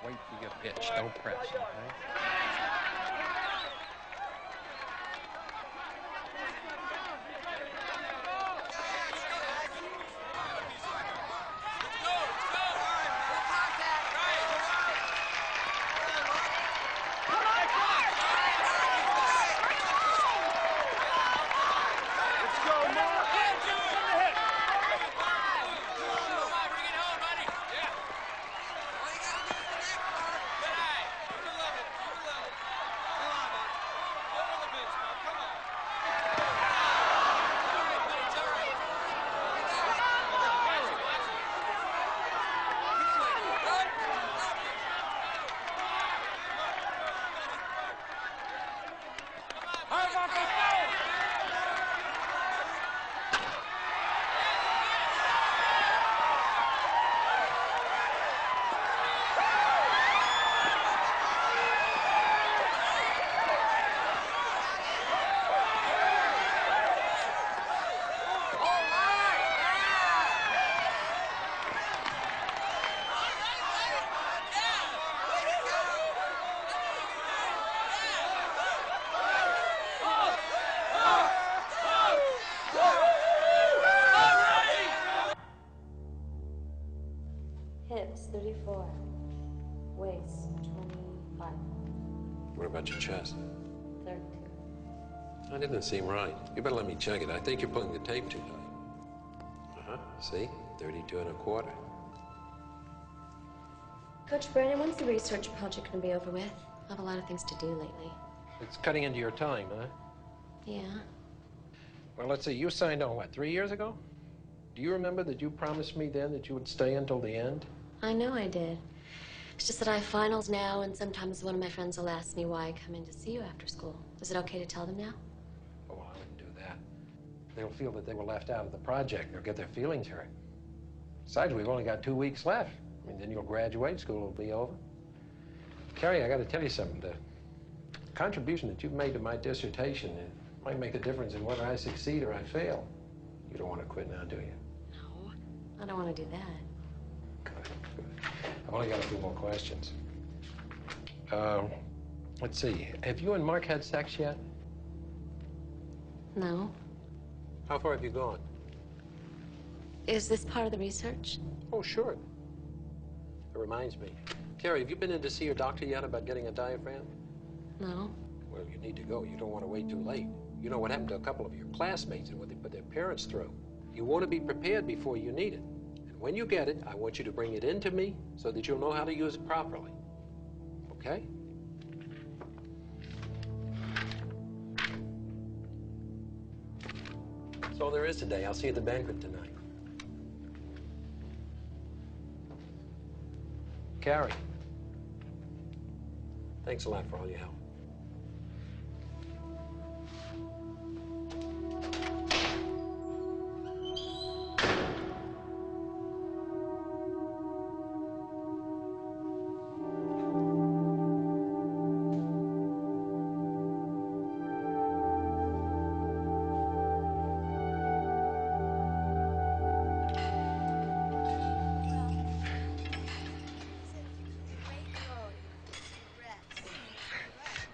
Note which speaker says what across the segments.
Speaker 1: Wait for your pitch. Don't press, okay?
Speaker 2: Hips, 34. Waist, 25.
Speaker 3: What about your chest?
Speaker 2: 32.
Speaker 3: That didn't seem right. You better let me check it. I think you're pulling the tape too high. Uh-huh. See? 32 and a quarter.
Speaker 2: Coach Brandon, when's the research project going to be over with? I have a lot of things to do lately.
Speaker 1: It's cutting into your time, huh?
Speaker 2: Yeah.
Speaker 1: Well, let's see. You signed on, what, 3 years ago? Do you remember that you promised me then that you would stay until the end?
Speaker 2: I know I did. It's just that I have finals now, and sometimes one of my friends will ask me why I come in to see you after school. Is it okay to tell them now?
Speaker 1: Oh, well, I wouldn't do that. They'll feel that they were left out of the project. They'll get their feelings hurt. Besides, we've only got 2 weeks left. I mean, then you'll graduate, school will be over. Carrie, I got to tell you something. The contribution that you've made to my dissertation, it might make a difference in whether I succeed or I fail. You don't want to quit now, do you?
Speaker 2: No, I don't want to do that.
Speaker 1: Good, good. I've only got a few more questions. Let's see. Have you and Mark had sex yet?
Speaker 2: No.
Speaker 1: How far have you gone?
Speaker 2: Is this part of the research?
Speaker 1: Oh, sure. It reminds me. Carrie, have you been in to see your doctor yet about getting a diaphragm?
Speaker 2: No.
Speaker 1: Well, you need to go. You don't want to wait too late. You know what happened to a couple of your classmates and what they put their parents through. You want to be prepared before you need it. And when you get it, I want you to bring it in to me so that you'll know how to use it properly. Okay? That's all there is today. I'll see you at the banquet tonight. Carrie, thanks a lot for all your help.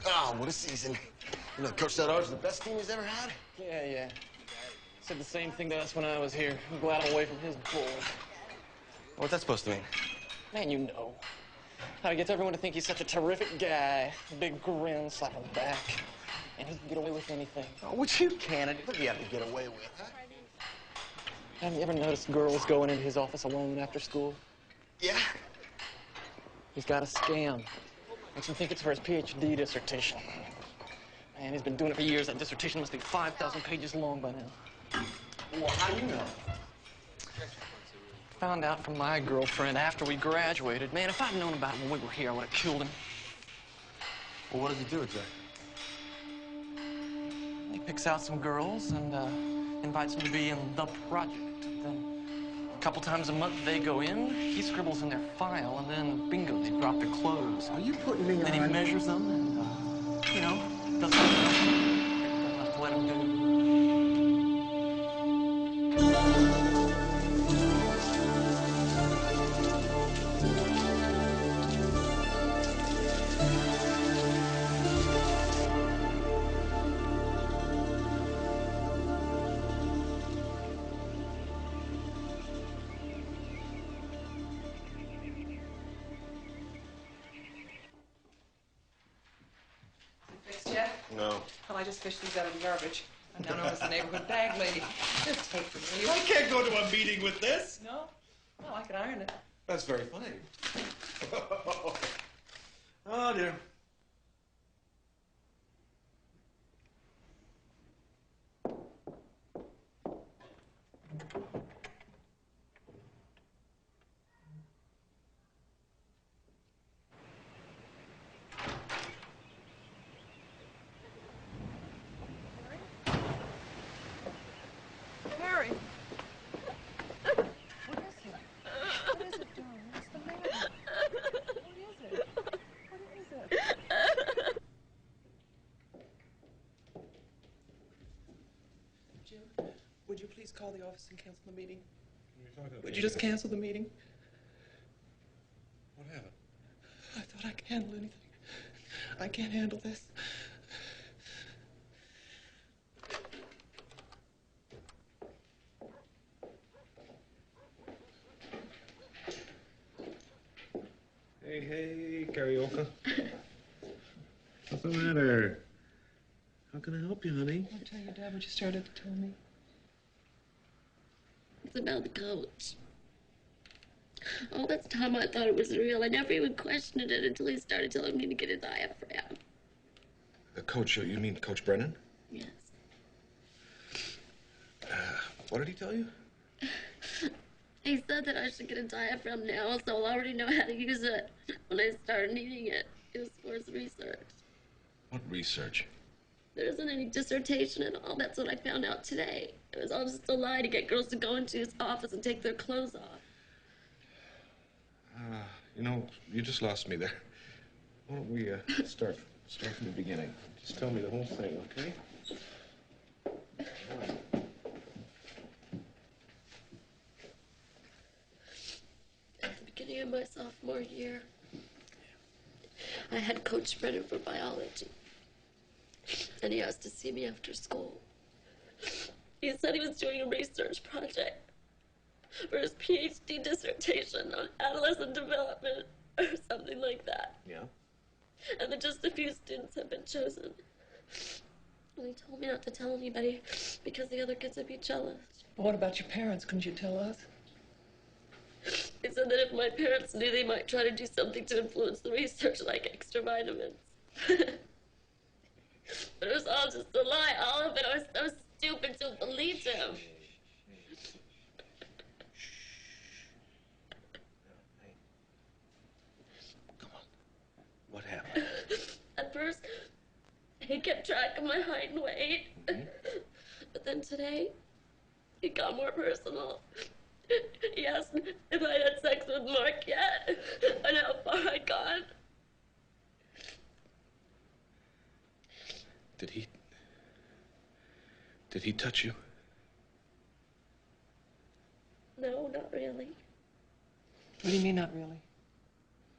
Speaker 4: Oh, what a season. You know, Coach said ours is the best team he's ever had.
Speaker 5: Yeah. Said the same thing to us when I was here. I'm glad I'm away from his bull.
Speaker 4: What's that supposed to mean?
Speaker 5: Man, you know. How he gets everyone to think he's such a terrific guy. A big grin, slap on the back. And he can get away with anything.
Speaker 4: Oh, what you can. What do you have to get away with, huh?
Speaker 5: Haven't you ever noticed girls going into his office alone after school?
Speaker 4: Yeah.
Speaker 5: He's got a scam. Makes him think it's for his PhD dissertation. Man, he's been doing it for years. That dissertation must be 5,000 pages long by now.
Speaker 4: Well, how do you know?
Speaker 5: Found out from my girlfriend after we graduated. Man, if I'd known about it when we were here, I would have killed him.
Speaker 4: Well, what does he do exactly?
Speaker 5: He picks out some girls and invites them to be in the project. Then a couple times a month they go in, he scribbles in their file, and then bingo, they drop their clothes.
Speaker 4: Are you putting me on?
Speaker 5: Then he measures them and, you know, does something else. Let him do.
Speaker 4: No.
Speaker 6: Well, I just fished these out of the garbage. I'm now known as the neighborhood bag lady. Just take them, will you?
Speaker 4: I can't go to a meeting with this.
Speaker 6: No? Well, I could iron it.
Speaker 4: That's very funny. Oh, dear.
Speaker 6: Harry! What is it? What is it, darling? What's the matter? What is it? What is it? Jim, would you please call the office and cancel the meeting? Would you just cancel the meeting?
Speaker 4: What happened?
Speaker 6: I thought I could handle anything. I can't handle this.
Speaker 4: Hey, karaoke. What's the matter? How can I help you, honey?
Speaker 6: I'll tell your dad what you started to tell me.
Speaker 2: It's about the coach. All this time I thought it was real. I never even questioned it until he started telling me to get a diaphragm.
Speaker 4: The coach, you mean Coach Brennan?
Speaker 2: Yes.
Speaker 4: What did he tell you?
Speaker 2: He said that I should get a diaphragm now, so I'll already know how to use it when I start needing it. It was for his research.
Speaker 4: What research?
Speaker 2: There isn't any dissertation at all. That's what I found out today. It was all just a lie to get girls to go into his office and take their clothes off.
Speaker 4: You know, you just lost me there. Why don't we start from the beginning? Just tell me the whole thing, okay?
Speaker 2: At the beginning of my sophomore year, I had Coach Brennan for biology. And he asked to see me after school. He said he was doing a research project for his PhD dissertation on adolescent development or something like that.
Speaker 4: Yeah?
Speaker 2: And that just a few students had been chosen. And he told me not to tell anybody because the other kids would be jealous.
Speaker 6: But what about your parents? Couldn't you tell us?
Speaker 2: He said that if my parents knew, they might try to do something to influence the research, like extra vitamins. But it was all just a lie, all of it. I was so stupid to have believed him.
Speaker 4: Come on. What happened?
Speaker 2: At first, he kept track of my height and weight. But then today, he got more personal. He asked if I had sex with Mark yet, and how far I'd gone.
Speaker 4: Did he touch you?
Speaker 2: No, not really.
Speaker 6: What do you mean, not really?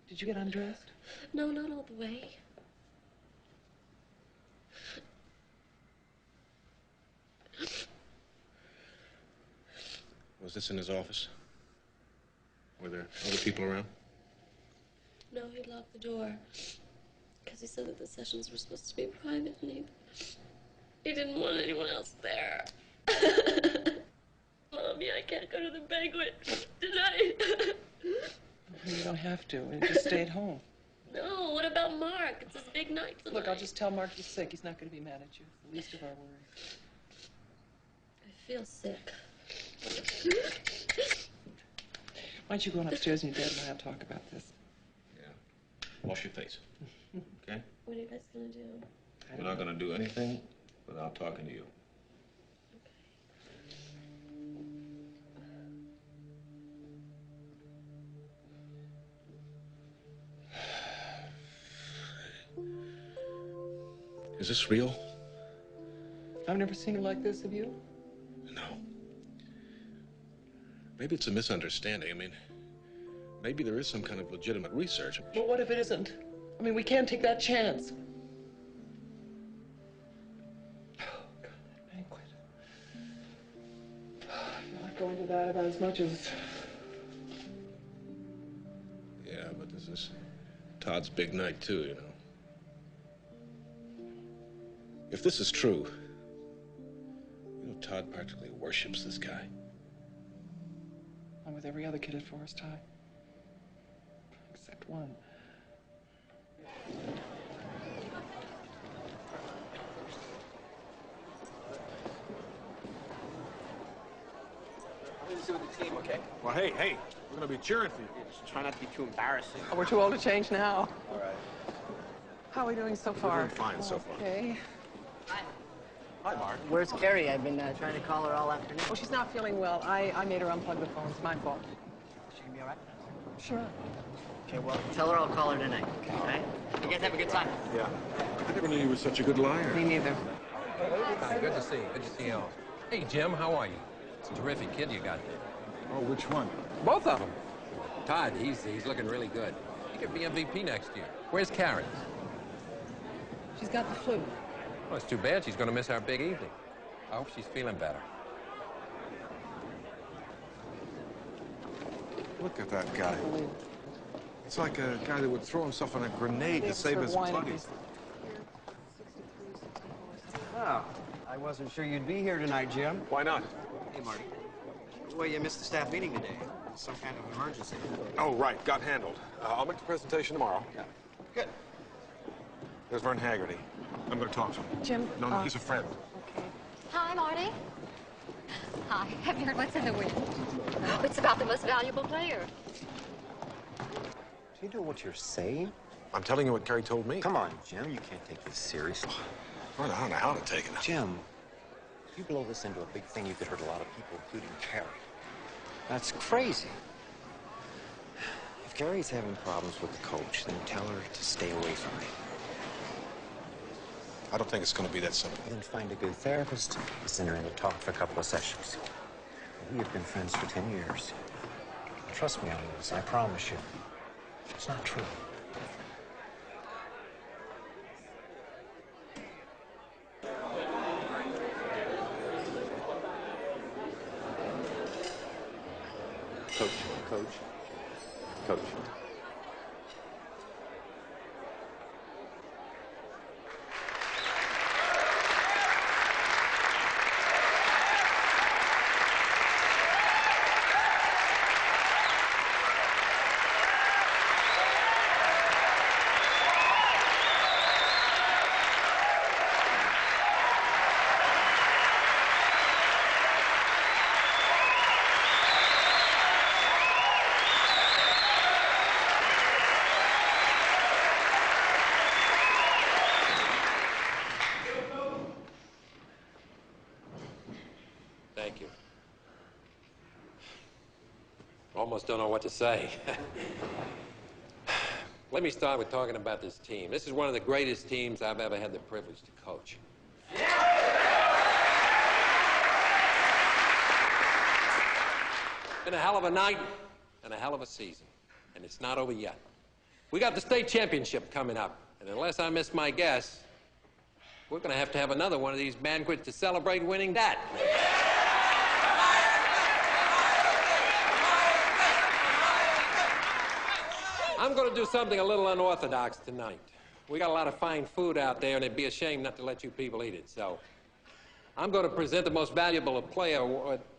Speaker 6: Did you get undressed?
Speaker 2: No, not all the way.
Speaker 4: Was this in his office? Were there other people around?
Speaker 2: No, he locked the door. Because he said that the sessions were supposed to be private, and he didn't want anyone else there. Mommy, I can't go to the banquet tonight.
Speaker 6: You don't have to. Just stay at home.
Speaker 2: No, what about Mark? It's his big night tonight.
Speaker 6: Look, I'll just tell Mark you're sick. He's not going to be mad at you. It's the least of our worries.
Speaker 2: I feel sick.
Speaker 6: Why don't you go on upstairs and your dad and I'll talk about this.
Speaker 4: Yeah. Wash your face. Okay?
Speaker 2: What are you guys gonna do?
Speaker 4: We're not gonna do anything without talking to you. Is this real?
Speaker 6: I've never seen her like this, have you?
Speaker 4: No. Maybe it's a misunderstanding. I mean, maybe there is some kind of legitimate research.
Speaker 6: But what if it isn't? I mean, we can't take that chance. Oh, God, that banquet. I'm not going to that about as much as...
Speaker 4: Yeah, but this is Todd's big night, too, you know. If this is true, you know, Todd practically worships this guy.
Speaker 5: I'm with every other kid at Forest High. Except one.
Speaker 7: Nothing to do with the team, okay?
Speaker 4: Well, hey, we're gonna be cheering for you.
Speaker 7: Just try not to be too embarrassing.
Speaker 5: Oh, we're too old to change now.
Speaker 7: All right.
Speaker 5: How are we doing so far?
Speaker 4: We're doing fine so far.
Speaker 5: Okay.
Speaker 7: Hi, Mark.
Speaker 8: Where's Carrie? I've been trying to call her all afternoon.
Speaker 5: Oh, she's not feeling well. I made her unplug the phone. It's my fault.
Speaker 8: She gonna be all right?
Speaker 5: Sure.
Speaker 8: Okay, well, tell her I'll call her tonight. Okay. All right? You guys have a good time.
Speaker 4: Yeah. I never knew you were such a good liar.
Speaker 5: Me neither.
Speaker 3: Hi, good to see you. Good to see you all. Hey, Jim, how are you? It's a terrific kid you got there.
Speaker 4: Oh, which one?
Speaker 3: Both of them. Todd, he's looking really good. He could be MVP next year. Where's Karen?
Speaker 5: She's got the flu.
Speaker 3: Well, it's too bad. She's going to miss our big evening. I hope she's feeling better.
Speaker 4: Look at that guy. It's like a guy that would throw himself on a grenade to save his buddies.
Speaker 7: Oh, I wasn't sure you'd be here tonight, Jim.
Speaker 4: Why not?
Speaker 7: Hey, Marty. Well, you missed the staff meeting today. Some kind of emergency.
Speaker 4: Oh, right. Got handled. I'll make the presentation tomorrow.
Speaker 7: Yeah. Good.
Speaker 4: There's Vern Haggerty. I'm going to talk to him.
Speaker 5: Jim.
Speaker 4: No, he's a friend.
Speaker 5: Okay.
Speaker 9: Hi, Marty. Hi. Have you heard what's in the wind? It's about the most valuable player.
Speaker 7: Do you know what you're saying?
Speaker 4: I'm telling you what Carrie told me.
Speaker 7: Come on, Jim. You can't take this seriously.
Speaker 4: I don't know how to take it.
Speaker 7: Jim, if you blow this into a big thing, you could hurt a lot of people, including Carrie. That's crazy. If Carrie's having problems with the coach, then tell her to stay away from me.
Speaker 4: I don't think it's going to be that simple.
Speaker 7: Then find a good therapist and send her in to talk for a couple of sessions. We have been friends for 10 years. Trust me on this, I promise you. It's not true. Coach.
Speaker 3: Thank you. Almost don't know what to say. Let me start with talking about this team. This is one of the greatest teams I've ever had the privilege to coach. Been a hell of a night and a hell of a season, and it's not over yet. We got the state championship coming up, and unless I miss my guess, we're going to have another one of these banquets to celebrate winning that. I'm going to do something a little unorthodox tonight. We got a lot of fine food out there, and it'd be a shame not to let you people eat it. So I'm going to present the most valuable player award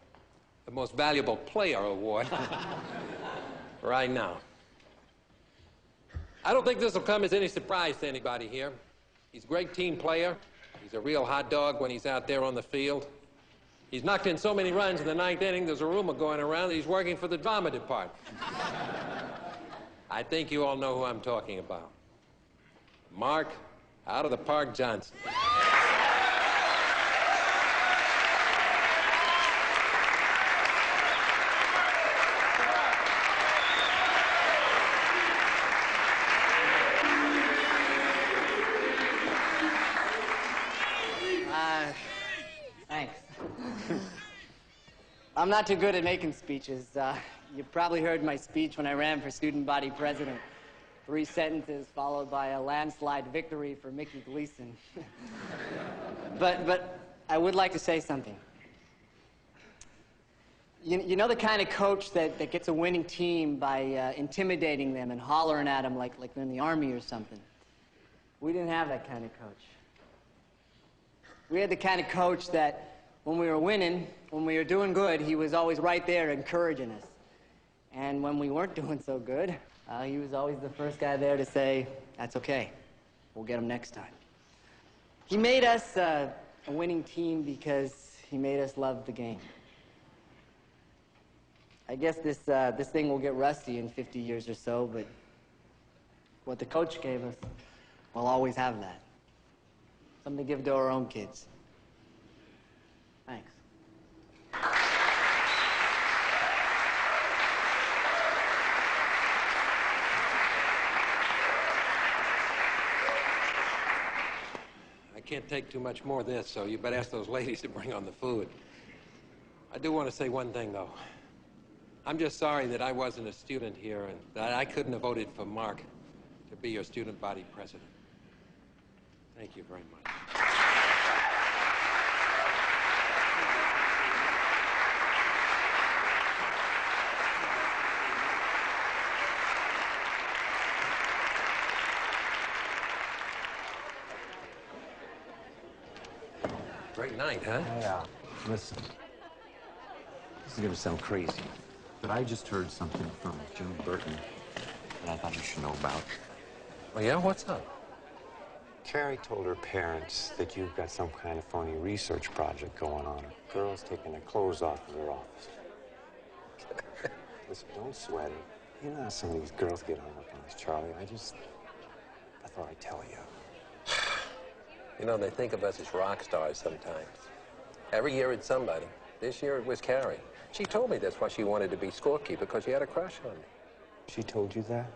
Speaker 3: right now. I don't think this will come as any surprise to anybody here. He's a great team player. He's a real hot dog when he's out there on the field. He's knocked in so many runs in the ninth inning, there's a rumor going around that he's working for the drama department. I think you all know who I'm talking about. Mark, out of the park, Johnson.
Speaker 8: Thanks. I'm not too good at making speeches. You probably heard my speech when I ran for student body president. 3 sentences followed by a landslide victory for Mickey Gleason. but I would like to say something. You know the kind of coach that gets a winning team by intimidating them and hollering at them like they're in the army or something? We didn't have that kind of coach. We had the kind of coach that when we were winning, when we were doing good, he was always right there encouraging us. And when we weren't doing so good, he was always the first guy there to say, that's okay, we'll get him next time. He made us a winning team because he made us love the game. I guess this thing will get rusty in 50 years or so, but what the coach gave us, we'll always have that. Something to give to our own kids. Thanks.
Speaker 3: I can't take too much more of this, so you better ask those ladies to bring on the food. I do want to say one thing, though. I'm just sorry that I wasn't a student here and that I couldn't have voted for Mark to be your student body president. Thank you very much. Great night, huh?
Speaker 7: Yeah. Listen, this is gonna sound crazy, but I just heard something from June Burton that I thought you should know about.
Speaker 3: Oh, yeah? What's up?
Speaker 7: Carrie told her parents that you've got some kind of phony research project going on. Girls taking their clothes off in their office. Listen, don't sweat it. You know how some of these girls get hung up on this, Charlie. I thought I'd tell you.
Speaker 3: You know, they think of us as rock stars sometimes. Every year it's somebody. This year it was Carrie. She told me that's why she wanted to be scorekeeper, because she had a crush on me.
Speaker 7: She told you that?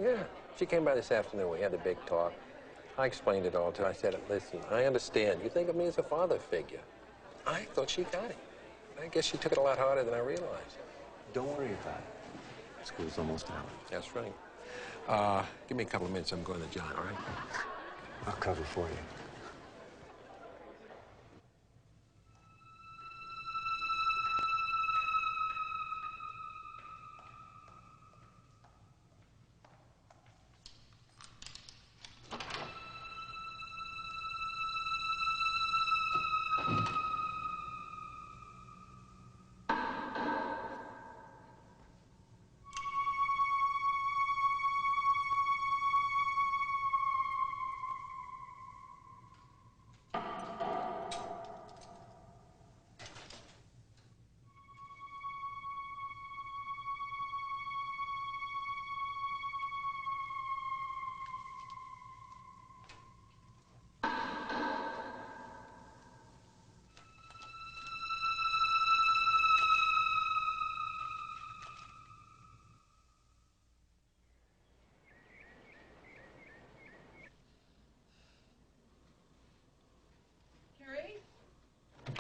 Speaker 3: Yeah. She came by this afternoon. We had a big talk. I explained it all to her. I said, listen, I understand. You think of me as a father figure. I thought she got it. I guess she took it a lot harder than I realized.
Speaker 7: Don't worry about it. School's almost out.
Speaker 3: That's right. Give me a couple of minutes. I'm going to John, all right?
Speaker 7: I'll cover for you.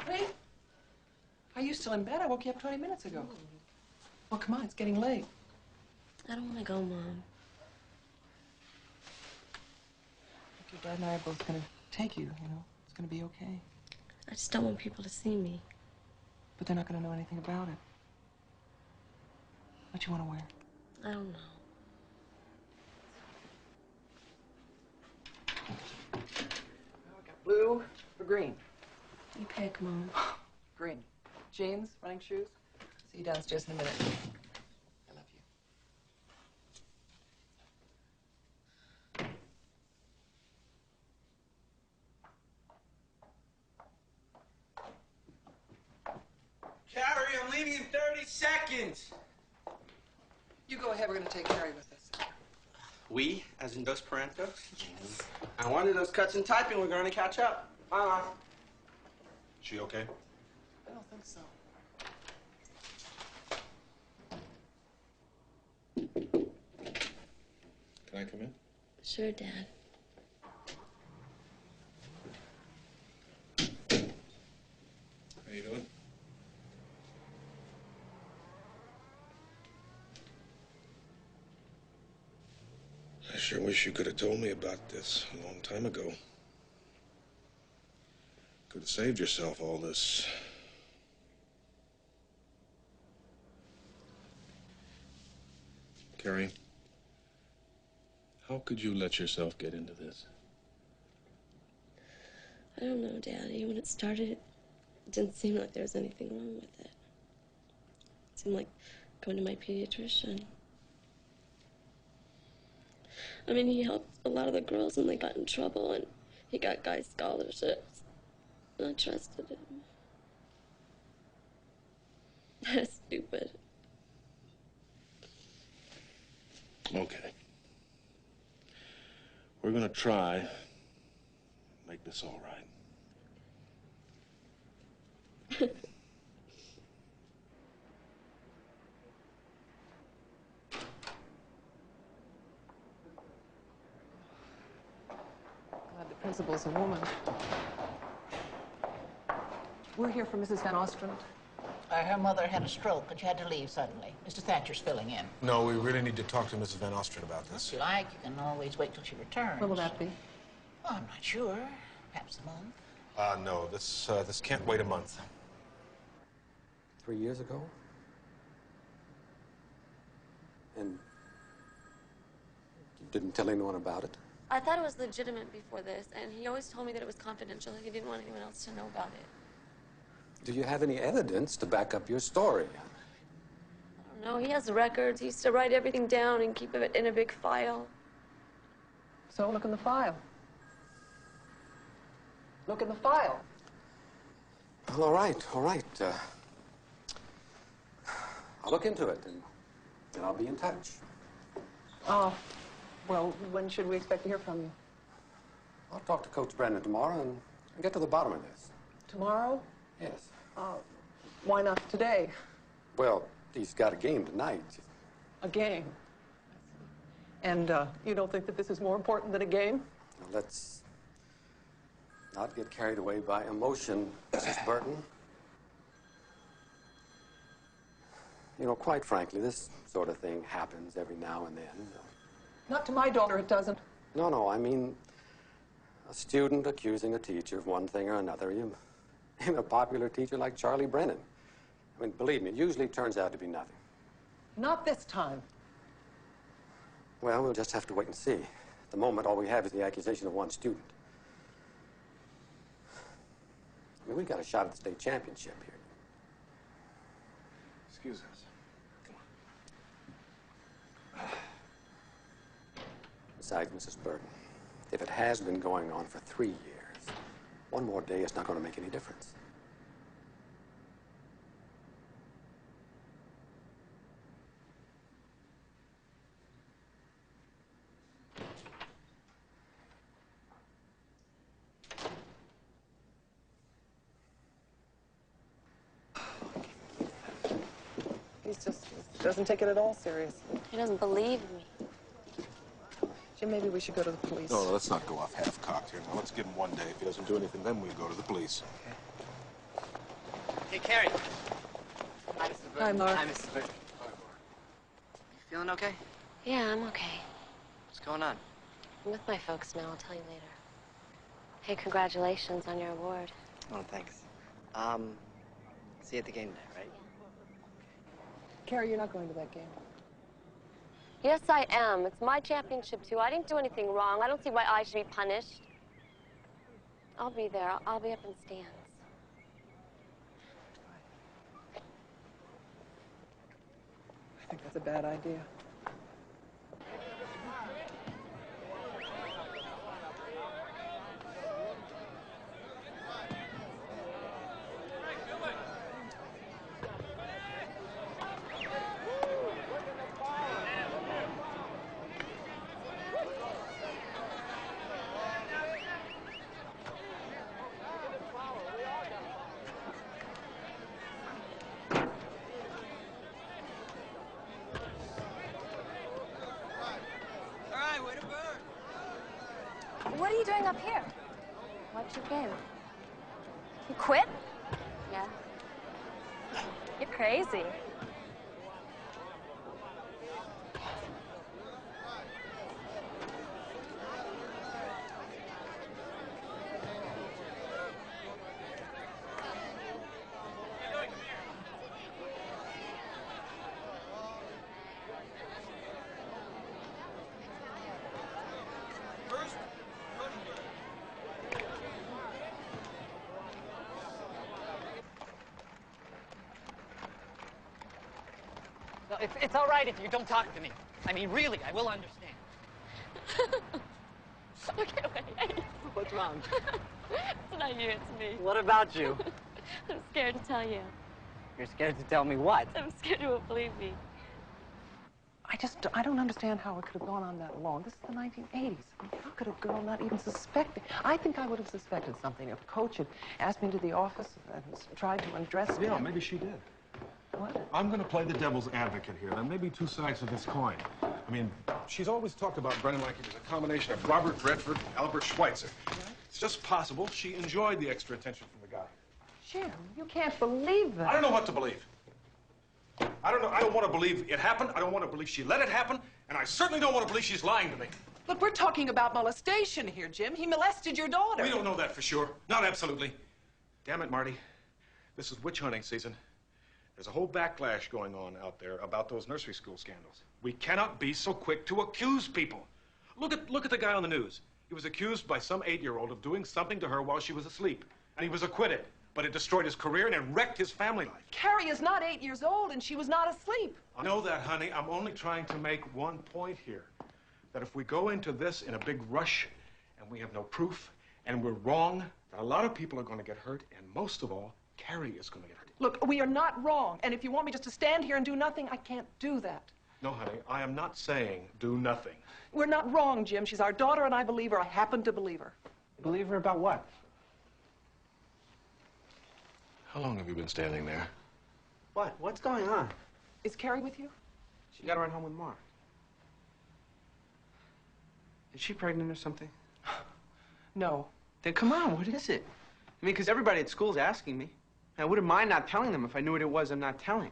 Speaker 6: Wait. Are you still in bed? I woke you up 20 minutes ago. Well, come on, it's getting late.
Speaker 2: I don't want to go, Mom.
Speaker 6: Your dad and I are both going to take you, you know. It's going to be okay.
Speaker 2: I just don't want people to see me.
Speaker 6: But they're not going to know anything about it. What you want to wear?
Speaker 2: I don't know.
Speaker 6: Got blue or green?
Speaker 2: You pick, Mom.
Speaker 6: Green. Jeans, running shoes. See you downstairs in a minute. I love you.
Speaker 10: Carrie, I'm leaving in 30 seconds.
Speaker 6: You go ahead. We're going to take Carrie with us.
Speaker 10: We, as in Dos Parentos? Yes. I wanted those cuts in typing. We're going to catch up. Bye.
Speaker 4: She okay?
Speaker 6: I don't think so.
Speaker 4: Can I come in?
Speaker 2: Sure, Dad.
Speaker 4: How you doing? I sure wish you could have told me about this a long time ago. Could have saved yourself all this. Carrie, how could you let yourself get into this?
Speaker 2: I don't know, Daddy. When it started, it didn't seem like there was anything wrong with it. It seemed like going to my pediatrician. I mean, he helped a lot of the girls when they got in trouble, and he got guys scholarships. And I trusted him. That's stupid.
Speaker 4: Okay. We're gonna try make this all right.
Speaker 6: Glad the principal's a woman. We're here for Mrs. Van Ostrand.
Speaker 11: Her mother had a stroke and she had to leave suddenly. Mr. Thatcher's filling in.
Speaker 12: No, we really need to talk to Mrs. Van Ostrand about this.
Speaker 11: If you like, you can always wait till she returns.
Speaker 6: When will that be?
Speaker 11: Oh, I'm not sure. Perhaps a month.
Speaker 12: No, this can't wait a month.
Speaker 13: 3 years ago? And you didn't tell anyone about it?
Speaker 2: I thought it was legitimate before this, and he always told me that it was confidential. He didn't want anyone else to know about it.
Speaker 13: Do you have any evidence to back up your story?
Speaker 2: I don't know. He has records. He used to write everything down and keep it in a big file.
Speaker 6: So look in the file. Look in the file.
Speaker 13: Well, all right, all right. I'll look into it, and I'll be in touch.
Speaker 6: Oh, well, when should we expect to hear from you?
Speaker 13: I'll talk to Coach Brennan tomorrow and get to the bottom of this.
Speaker 6: Tomorrow?
Speaker 13: Yes.
Speaker 6: Why not today?
Speaker 13: Well, he's got a game tonight.
Speaker 6: A game? And you don't think that this is more important than a game?
Speaker 13: Now, let's not get carried away by emotion, Mrs. Burton. You know, quite frankly, this sort of thing happens every now and then.
Speaker 6: Not to my daughter, it doesn't.
Speaker 13: No, I mean, a student accusing a teacher of one thing or another. Even a popular teacher like Charlie Brennan. I mean, believe me, it usually turns out to be nothing.
Speaker 6: Not this time.
Speaker 13: Well, we'll just have to wait and see. At the moment, all we have is the accusation of one student. I mean, we've got a shot at the state championship here.
Speaker 4: Excuse us.
Speaker 13: Besides, Mrs. Burton, if it has been going on for 3 years, one more day is not going to make any difference.
Speaker 6: He just doesn't take it at all seriously.
Speaker 2: He doesn't believe me.
Speaker 6: Jim, maybe we should go to the police.
Speaker 4: No, let's not go off half-cocked here. Now, let's give him one day. If he doesn't do anything, then we go to the police.
Speaker 8: Hey, Carrie. Hi, Mrs. Burton.
Speaker 6: Hi, Mark.
Speaker 8: Hi, Mrs. Burton. You feeling okay?
Speaker 2: Yeah, I'm okay.
Speaker 8: What's going on?
Speaker 2: I'm with my folks now. I'll tell you later. Hey, congratulations on your award.
Speaker 8: Oh, thanks. See you at the game day, right?
Speaker 6: Carrie, you're not going to that game.
Speaker 2: Yes, I am. It's my championship, too. I didn't do anything wrong. I don't see why I should be punished. I'll be there. I'll be up in stands.
Speaker 6: I think that's a bad idea.
Speaker 9: What are you doing up here?
Speaker 2: Watch your game.
Speaker 9: You quit?
Speaker 2: Yeah.
Speaker 9: You're crazy.
Speaker 5: No, it's all right if you don't talk to me. I mean, really, I will understand.
Speaker 9: Okay, wait.
Speaker 8: What's wrong?
Speaker 9: It's not you, it's me.
Speaker 8: What about you?
Speaker 9: I'm scared to tell you.
Speaker 8: You're scared to tell me what?
Speaker 9: I'm scared you won't believe me.
Speaker 6: I don't understand how it could have gone on that long. This is the 1980s. I mean, how could a girl not even suspect it? I think I would have suspected something if Coach had asked me into the office and tried to undress me.
Speaker 4: Yeah, maybe she did.
Speaker 6: What?
Speaker 4: I'm going to play the devil's advocate here. There may be two sides to this coin. I mean, she's always talked about Brennan like he was a combination of Robert Redford and Albert Schweitzer. It's just possible she enjoyed the extra attention from the guy.
Speaker 6: Jim, you can't believe that.
Speaker 4: I don't know what to believe. I don't know. I don't want to believe it happened. I don't want to believe she let it happen. And I certainly don't want to believe she's lying to me.
Speaker 6: Look, we're talking about molestation here, Jim. He molested your daughter.
Speaker 4: We don't know that for sure. Not absolutely. Damn it, Marty. This is witch hunting season. There's a whole backlash going on out there about those nursery school scandals. We cannot be so quick to accuse people. Look at the guy on the news. He was accused by some 8-year-old of doing something to her while she was asleep. And he was acquitted. But it destroyed his career and it wrecked his family life.
Speaker 6: Carrie is not 8 years old and she was not asleep.
Speaker 4: I know that, honey. I'm only trying to make one point here. That if we go into this in a big rush and we have no proof and we're wrong, that a lot of people are going to get hurt and most of all, Carrie is going to get hurt.
Speaker 6: Look, we are not wrong. And if you want me just to stand here and do nothing, I can't do that.
Speaker 4: No, honey, I am not saying do nothing.
Speaker 6: We're not wrong, Jim. She's our daughter and I believe her. I happen to believe her.
Speaker 13: Believe her about what?
Speaker 4: How long have you been standing there?
Speaker 10: What? What's going on?
Speaker 6: Is Carrie with you?
Speaker 10: She got to run home with Mark. Is she pregnant or something?
Speaker 6: No.
Speaker 10: Then come on, what is it? I mean, because everybody at school's asking me. I wouldn't mind not telling them if I knew what it was I'm not telling.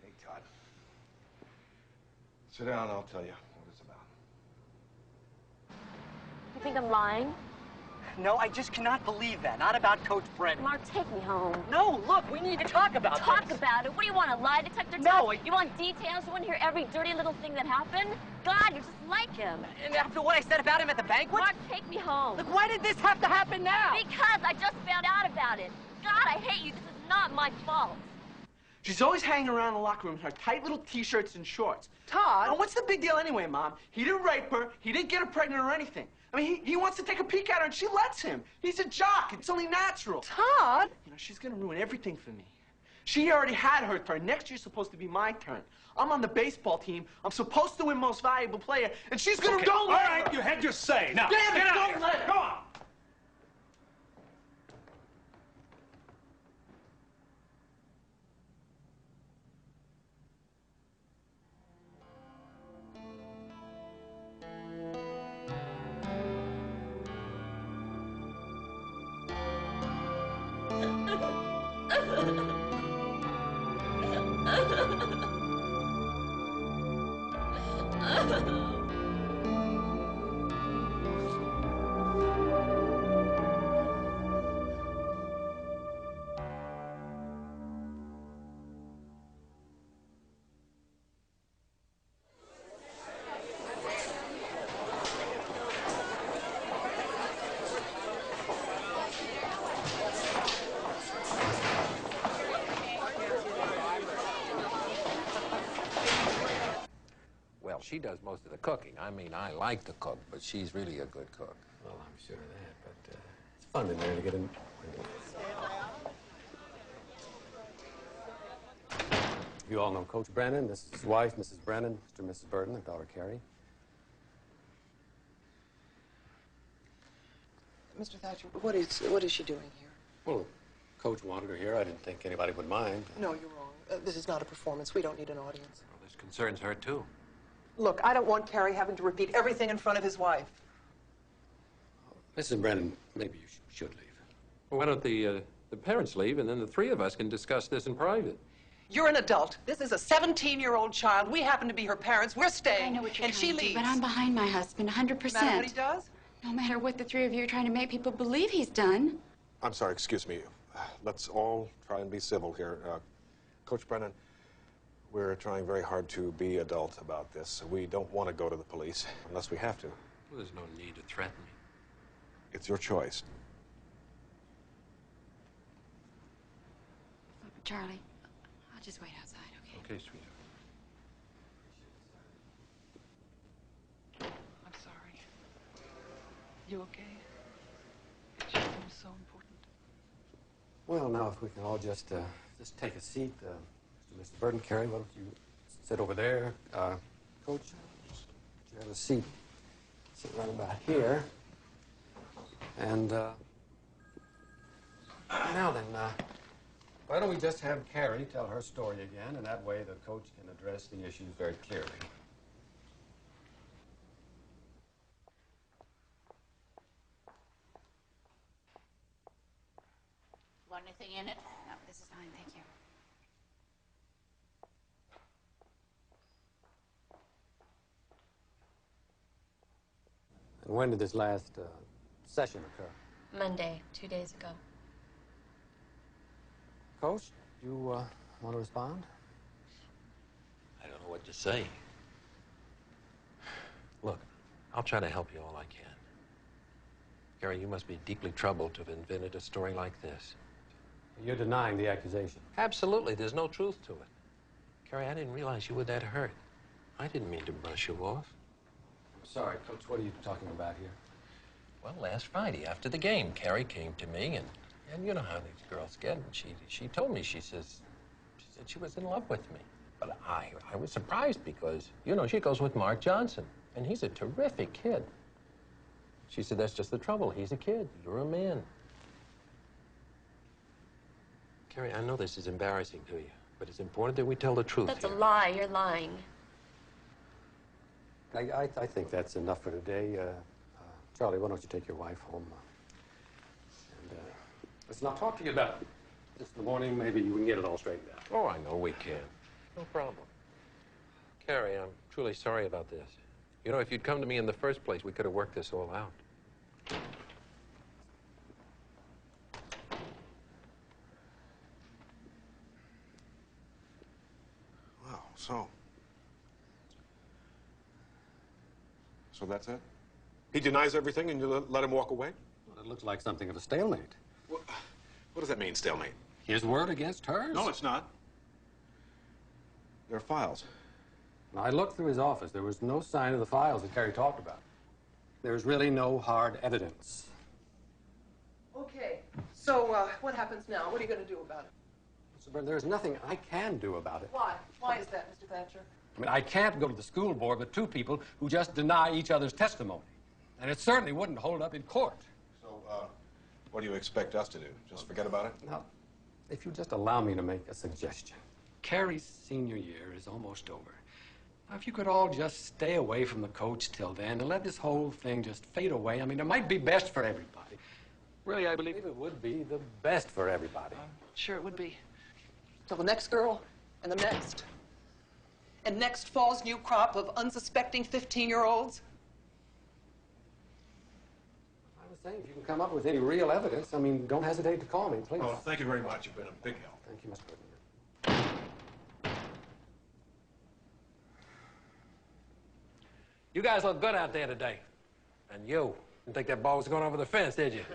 Speaker 4: Hey, Todd. Sit down and I'll tell you what it's about.
Speaker 9: You think I'm lying?
Speaker 8: No, I just cannot believe that. Not about Coach Brennan.
Speaker 9: Mark, take me home.
Speaker 8: No, look, we need to talk about this.
Speaker 9: Talk about it? What do you want, a lie detector test?
Speaker 8: No,
Speaker 9: You want details? You want to hear every dirty little thing that happened? God, you're just like him.
Speaker 8: And after what I said about him at the banquet?
Speaker 9: Mark, take me home.
Speaker 8: Look, why did this have to happen now?
Speaker 9: Because I just found out about it. God, I hate you. This is not my fault.
Speaker 10: She's always hanging around the locker room in her tight little T-shirts and shorts.
Speaker 6: Todd!
Speaker 10: Now, what's the big deal anyway, Mom? He didn't rape her. He didn't get her pregnant or anything. I mean, he wants to take a peek at her, and she lets him. He's a jock. It's only natural.
Speaker 6: Todd!
Speaker 10: You know, she's going to ruin everything for me. She already had her turn. Next year's supposed to be my turn. I'm on the baseball team. I'm supposed to win most valuable player, and she's going to... Don't let her.
Speaker 4: All right, you had your say. Now,
Speaker 10: Damn it,
Speaker 4: get out
Speaker 10: don't
Speaker 4: of here.
Speaker 10: let her.
Speaker 4: Go on.
Speaker 3: Well, she does most of the cooking. I mean, I like to cook, but she's really a good cook.
Speaker 13: Well, I'm sure of that, but it's fun in there to get in. You all know Coach Brennan. This is his wife, Mrs. Brennan, Mr. and Mrs. Burton, their daughter Carrie.
Speaker 6: Mr. Thatcher, what is she doing here?
Speaker 13: Well, Coach wanted her here. I didn't think anybody would mind.
Speaker 6: No, you're wrong. This is not a performance. We don't need an audience.
Speaker 3: Well, this concerns her, too.
Speaker 6: Look, I don't want Carrie having to repeat everything in front of his wife.
Speaker 13: Mrs. Brennan, maybe you should leave.
Speaker 3: Well, why don't the parents leave, and then the three of us can discuss this in private?
Speaker 6: You're an adult. This is a 17-year-old child. We happen to be her parents. We're staying.
Speaker 14: I know what you're
Speaker 6: and she
Speaker 14: trying to do,
Speaker 6: leaves.
Speaker 14: but I'm behind my husband 100%.
Speaker 6: No matter what he does?
Speaker 14: No matter what the three of you are trying to make people believe he's done.
Speaker 12: I'm sorry, excuse me. Let's all try and be civil here. Coach Brennan, we're trying very hard to be adult about this. We don't want to go to the police unless we have to.
Speaker 3: Well, there's no need to threaten me.
Speaker 12: It's your choice.
Speaker 14: Charlie, I'll just wait outside, okay?
Speaker 1: Okay, sweetheart.
Speaker 6: I'm sorry. You okay? It just seems so important.
Speaker 13: Well, now, if we can all just take a seat. Mr. Burton, Carrie, why don't you sit over there? Coach, you have a seat. Sit right about here. And, now then, why don't we just have Carrie tell her story again, and that way the coach can address the issues very clearly.
Speaker 11: Want anything in it?
Speaker 14: No, this is fine, thank you.
Speaker 13: And when did this last session occur?
Speaker 2: Monday, 2 days ago.
Speaker 13: Coach, you want to respond?
Speaker 1: I don't know what to say. Look, I'll try to help you all I can. Carrie, you must be deeply troubled to have invented a story like this.
Speaker 13: You're denying the accusation.
Speaker 1: Absolutely. There's no truth to it. Carrie, I didn't realize you were that hurt. I didn't mean to brush you off.
Speaker 13: I'm sorry, Coach. What are you talking about here?
Speaker 1: Well, last Friday after the game, Carrie came to me, and you know how these girls get. And she told me, she said she was in love with me. But I was surprised because, you know, she goes with Mark Johnson, and he's a terrific kid. She said, that's just the trouble. He's a kid. You're a man. Carrie, I know this is embarrassing to you, but it's important that we tell the truth.
Speaker 2: That's
Speaker 1: here.
Speaker 2: a lie. You're lying.
Speaker 13: I think that's enough for today. Charlie, why don't you take your wife home? And let's not talk to you about it. Just in the morning, maybe we can get it all straightened out.
Speaker 1: Oh, I know we can. No problem. Carrie, I'm truly sorry about this. You know, if you'd come to me in the first place, we could have worked this all out.
Speaker 12: Wow, so that's it? He denies everything and you let him walk away?
Speaker 13: Well, it looks like something of a stalemate.
Speaker 12: What does that mean, stalemate?
Speaker 13: His word against hers?
Speaker 12: No, it's not. There are files.
Speaker 13: I looked through his office. There was no sign of the files that Carrie talked about. There's really no hard evidence.
Speaker 6: Okay, so what happens now? What are you going to do about it?
Speaker 13: Mr. Burton, there's nothing I can do about it.
Speaker 6: Why? Why is that, Mr. Thatcher?
Speaker 13: I mean, I can't go to the school board with two people who just deny each other's testimony. And it certainly wouldn't hold up in court.
Speaker 12: So, what do you expect us to do? Just forget about it?
Speaker 13: Now, if you just allow me to make a suggestion. Carrie's senior year is almost over. Now, if you could all just stay away from the coach till then and let this whole thing just fade away, I mean, it might be best for everybody. Really, I believe it would be the best for everybody.
Speaker 6: Sure it would be. Till the next girl and the next. And next fall's new crop of unsuspecting 15-year-olds.
Speaker 13: I was saying, if you can come up with any real evidence, I mean, don't hesitate to call me, please.
Speaker 12: Oh, thank you very much. You've been a big help.
Speaker 13: Thank you, Mr. Burton.
Speaker 1: You guys look good out there today. And you didn't think that ball was going over the fence, did you?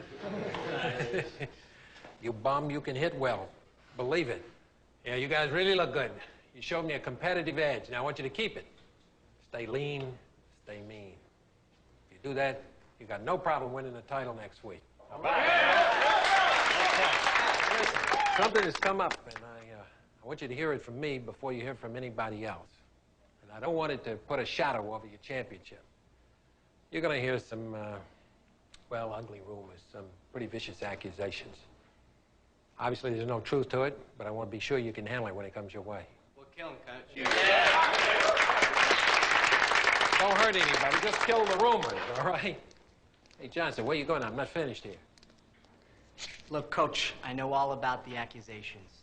Speaker 1: You bum, you can hit well. Believe it. Yeah, you guys really look good. You showed me a competitive edge. Now I want you to keep it. Stay lean, stay mean. If you do that, you got no problem winning the title next week. All right? Okay. Listen, something has come up, and I want you to hear it from me before you hear it from anybody else. And I don't want it to put a shadow over your championship. You're going to hear some, well, ugly rumors, some pretty vicious accusations. Obviously, there's no truth to it, but I want to be sure you can handle it when it comes your way.
Speaker 5: We'll kill him, Coach.
Speaker 1: Don't hurt anybody. Just kill the rumors, all right? Hey, Johnson, where you going? I'm not finished here.
Speaker 8: Look, Coach, I know all about the accusations.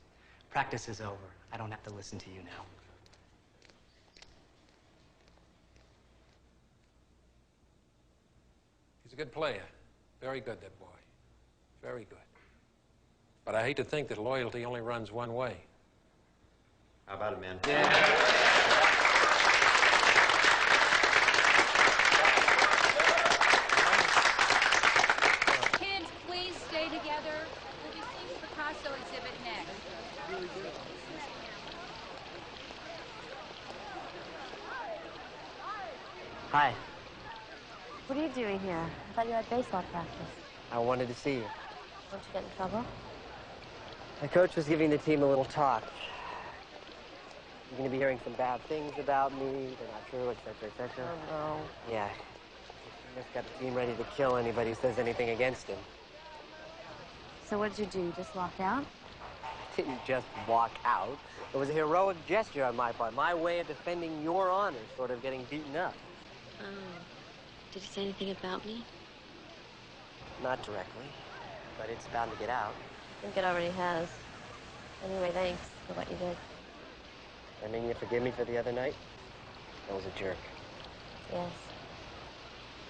Speaker 8: Practice is over. I don't have to listen to you now.
Speaker 1: He's a good player. Very good, that boy. Very good. But I hate to think that loyalty only runs one way.
Speaker 7: How about it, man?
Speaker 9: Kids, please stay together. We'll be seeing the Picasso exhibit next.
Speaker 8: Hi.
Speaker 2: What are you doing here? I thought you had baseball practice.
Speaker 8: I wanted to see you.
Speaker 2: Won't you get in trouble?
Speaker 8: The coach was giving the team a little talk. You're going to be hearing some bad things about me. They're not true, etc., etc.
Speaker 2: Oh, no.
Speaker 8: Yeah. He just got the team ready to kill anybody who says anything against him.
Speaker 2: So what did you do? You just walked out?
Speaker 8: Didn't just walk out. It was a heroic gesture on my part. My way of defending your honor, sort of getting beaten up.
Speaker 2: Oh. Did he say anything about me?
Speaker 8: Not directly, but it's bound to get out.
Speaker 2: I think it already has. Anyway, thanks for what you did.
Speaker 8: I mean, you forgive me for the other night? I was a jerk.
Speaker 2: Yes.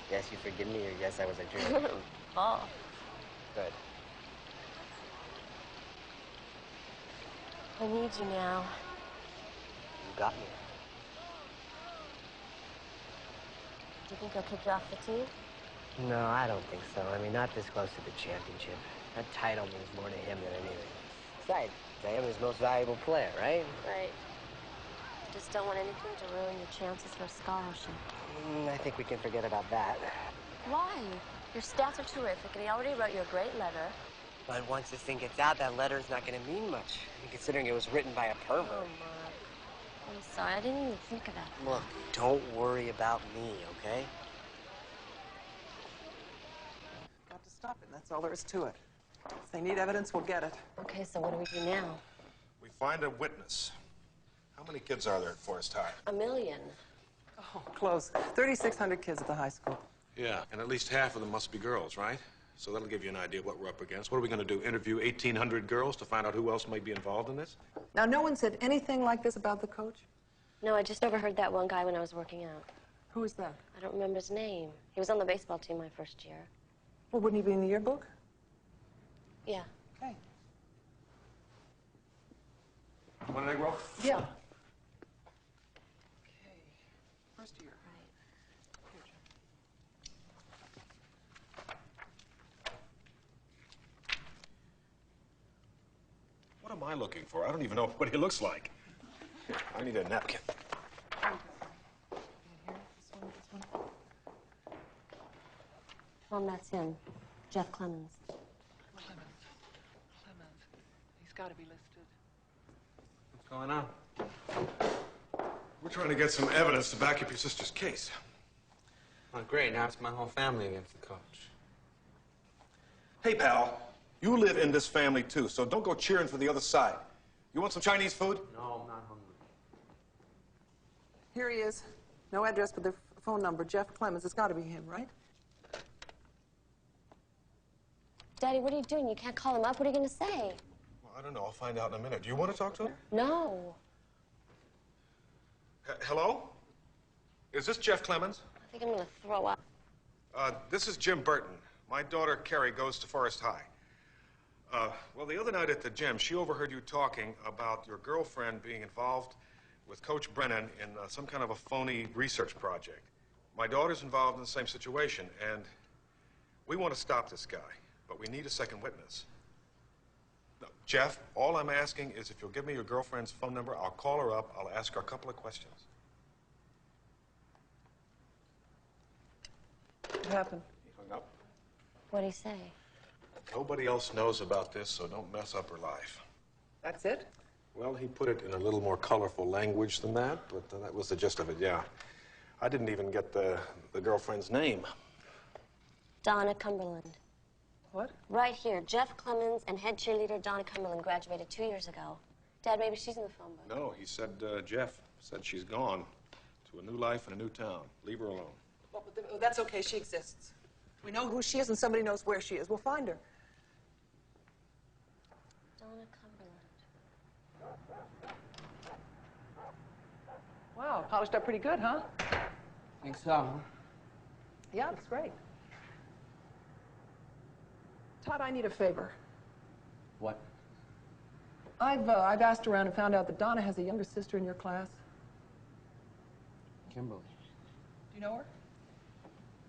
Speaker 8: Yes, you forgive me, or yes, I was a jerk?
Speaker 2: Oh.
Speaker 8: Good.
Speaker 2: I need you now.
Speaker 8: You got me.
Speaker 2: Do you think he'll kick you off the team?
Speaker 8: No, I don't think so. I mean, not this close to the championship. That title means more to him than anything. Besides, I am his most valuable player, right?
Speaker 2: Right. I just don't want anything to ruin your chances for a scholarship.
Speaker 8: I think we can forget about that.
Speaker 2: Why? Your stats are terrific, and he already wrote you a great letter.
Speaker 8: But once this thing gets out, that letter's not going to mean much, considering it was written by a pervert.
Speaker 2: Oh, Mark. I'm sorry, I didn't even think of that.
Speaker 8: Look, don't worry about me, okay?
Speaker 6: Got to stop it. That's all there is to it. If they need evidence, we'll get it.
Speaker 2: Okay, so what do we do now?
Speaker 12: We find a witness. How many kids are there at Forest High?
Speaker 2: 1 million.
Speaker 6: Oh, close. 3,600 kids at the high school.
Speaker 12: Yeah, and at least half of them must be girls, right? So that'll give you an idea of what we're up against. What are we going to do, interview 1,800 girls to find out who else might be involved in this?
Speaker 6: Now, no one said anything like this about the coach?
Speaker 2: No, I just overheard that one guy when I was working out.
Speaker 6: Who is that?
Speaker 2: I don't remember his name. He was on the baseball team my first year.
Speaker 6: Well, wouldn't he be in the yearbook?
Speaker 2: Yeah.
Speaker 6: Okay.
Speaker 12: Want an egg roll?
Speaker 6: Yeah. Okay. First year.
Speaker 12: What am I looking for? I don't even know what he looks like. Here, I need a napkin.
Speaker 2: Mom, that's him. Jeff Clemens.
Speaker 6: Clemens. He's got to be listed.
Speaker 3: What's going on?
Speaker 12: We're trying to get some evidence to back up your sister's case.
Speaker 3: Oh, great. Now it's my whole family against the coach.
Speaker 12: Hey, pal, you live in this family, too, so don't go cheering for the other side. You want some Chinese food?
Speaker 3: No, I'm not hungry.
Speaker 6: Here he is. No address, but the phone number. Jeff Clemens. It's got to be him, right?
Speaker 2: Daddy, what are you doing? You can't call him up. What are you going to say?
Speaker 12: Well, I don't know. I'll find out in a minute. Do you want to talk to him?
Speaker 2: No.
Speaker 12: Hello? Is this Jeff Clemens?
Speaker 2: I think I'm going to throw up.
Speaker 12: This is Jim Burton. My daughter, Carrie, goes to Forest High. Well, the other night at the gym, she overheard you talking about your girlfriend being involved with Coach Brennan in some kind of a phony research project. My daughter's involved in the same situation, and we want to stop this guy, but we need a second witness. Now, Jeff, all I'm asking is if you'll give me your girlfriend's phone number, I'll call her up, I'll ask her a couple of questions.
Speaker 6: What happened?
Speaker 12: He hung up.
Speaker 2: What'd he say?
Speaker 12: Nobody else knows about this, so don't mess up her life.
Speaker 6: That's it?
Speaker 12: Well, he put it in a little more colorful language than that, but that was the gist of it, yeah. I didn't even get the girlfriend's name.
Speaker 2: Donna Cumberland.
Speaker 6: What?
Speaker 2: Right here. Jeff Clemens and head cheerleader Donna Cumberland graduated 2 years ago. Dad, maybe she's in the phone book.
Speaker 12: No, he said, Jeff said she's gone to a new life in a new town. Leave her alone.
Speaker 6: Well, but that's okay. She exists. We know who she is, and somebody knows where she is. We'll find her.
Speaker 2: Donna Cumberland.
Speaker 6: Wow, polished up pretty good, huh?
Speaker 5: Think so.
Speaker 6: Yeah, looks great. Todd, I need a favor.
Speaker 5: What?
Speaker 6: I've asked around and found out that Donna has a younger sister in your class.
Speaker 5: Kimberly.
Speaker 6: Do you know her?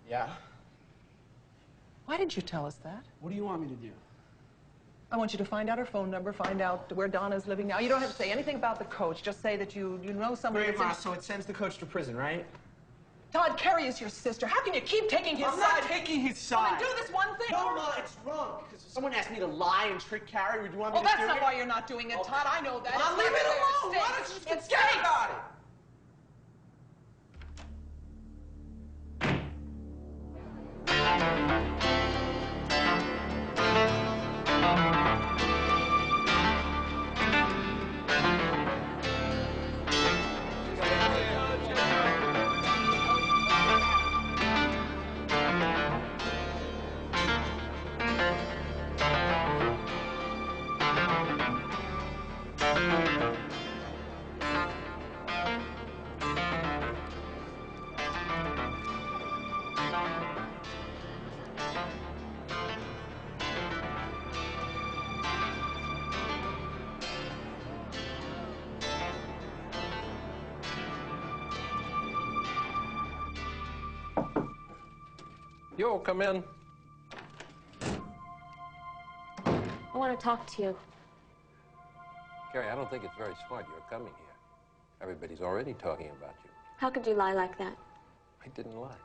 Speaker 5: Yeah?
Speaker 6: Why didn't you tell us that?
Speaker 5: What do you want me to do?
Speaker 6: I want you to find out her phone number, find out where Donna's living now. You don't have to say anything about the coach. Just say that you know somebody.
Speaker 5: Great, Ma, so it sends the coach to prison, right?
Speaker 6: Todd, Carrie is your sister. How can you keep taking his
Speaker 10: I'm
Speaker 6: side?
Speaker 10: not taking his side.
Speaker 6: Well, then do this one thing.
Speaker 10: No, Ma, it's wrong. Because if someone asked me to lie and trick Carrie, would you want me
Speaker 6: Oh,
Speaker 10: to do it?
Speaker 6: that's not why you're not doing it, Todd. I know that.
Speaker 10: Mom,
Speaker 6: It's
Speaker 10: leave
Speaker 6: not
Speaker 10: it
Speaker 6: that
Speaker 10: alone.
Speaker 6: they're
Speaker 10: Why don't you just
Speaker 6: mistakes.
Speaker 10: forget about it?
Speaker 3: Yo, come in.
Speaker 2: I want to talk to you.
Speaker 3: Carrie, I don't think it's very smart you're coming here. Everybody's already talking about you.
Speaker 2: How could you lie like that?
Speaker 3: I didn't lie.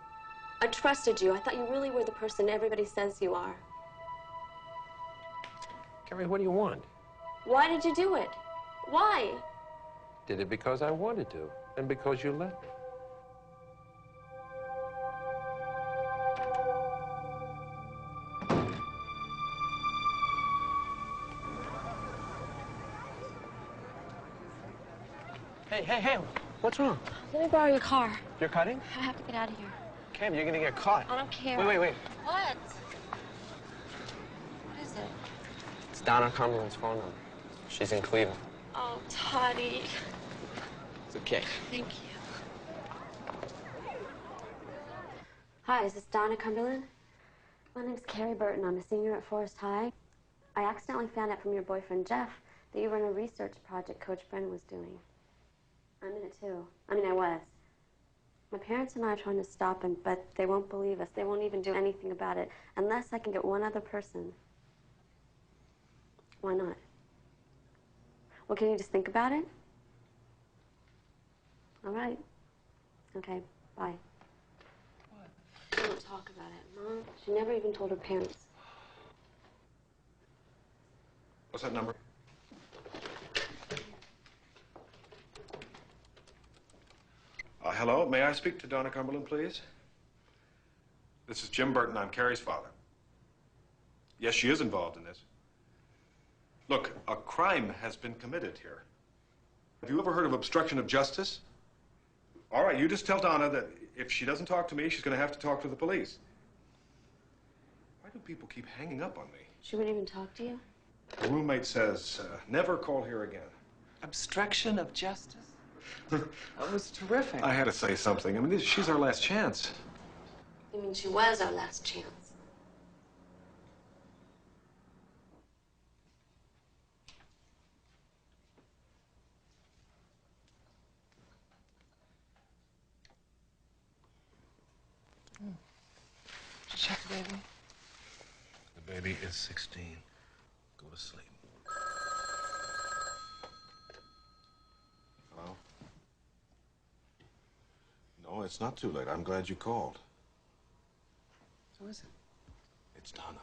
Speaker 2: I trusted you. I thought you really were the person everybody says you are.
Speaker 3: Carrie, what do you want?
Speaker 2: Why did you do it? Why?
Speaker 3: Did it because I wanted to, and because you let me.
Speaker 10: Hey, what's wrong?
Speaker 2: Let me borrow your car.
Speaker 10: You're cutting?
Speaker 2: I have to get out of here.
Speaker 10: Cam, you're gonna get caught.
Speaker 2: I don't care.
Speaker 10: Wait.
Speaker 2: What? What is it?
Speaker 10: It's Donna Cumberland's phone number. She's in Cleveland.
Speaker 2: Oh, Toddy.
Speaker 10: It's okay.
Speaker 2: Thank you. Hi, is this Donna Cumberland? My name's Carrie Burton. I'm a senior at Forest High. I accidentally found out from your boyfriend, Jeff, that you were in a research project Coach Brennan was doing. I'm in it, too. I was. My parents and I are trying to stop him, but they won't believe us. They won't even do anything about it unless I can get one other person. Why not? Well, can you just think about it? All right. Okay, bye. What? We don't talk about it, Mom. She never even told her parents.
Speaker 12: What's that number? Hello, may I speak to Donna Cumberland, please? This is Jim Burton. I'm Carrie's father. Yes, she is involved in this. Look, a crime has been committed here. Have you ever heard of obstruction of justice? All right, you just tell Donna that if she doesn't talk to me, she's going to have to talk to the police. Why do people keep hanging up on me?
Speaker 2: She wouldn't even talk to you?
Speaker 12: The roommate says, never call here again.
Speaker 6: Obstruction of justice? That was terrific.
Speaker 12: I had to say something. I mean, she's our last chance.
Speaker 2: You mean she was our last chance?
Speaker 6: Did you check the baby?
Speaker 12: The baby is 16. Go to sleep. Hello? No, it's not too late. I'm glad you called.
Speaker 6: Who is it?
Speaker 12: It's Donna.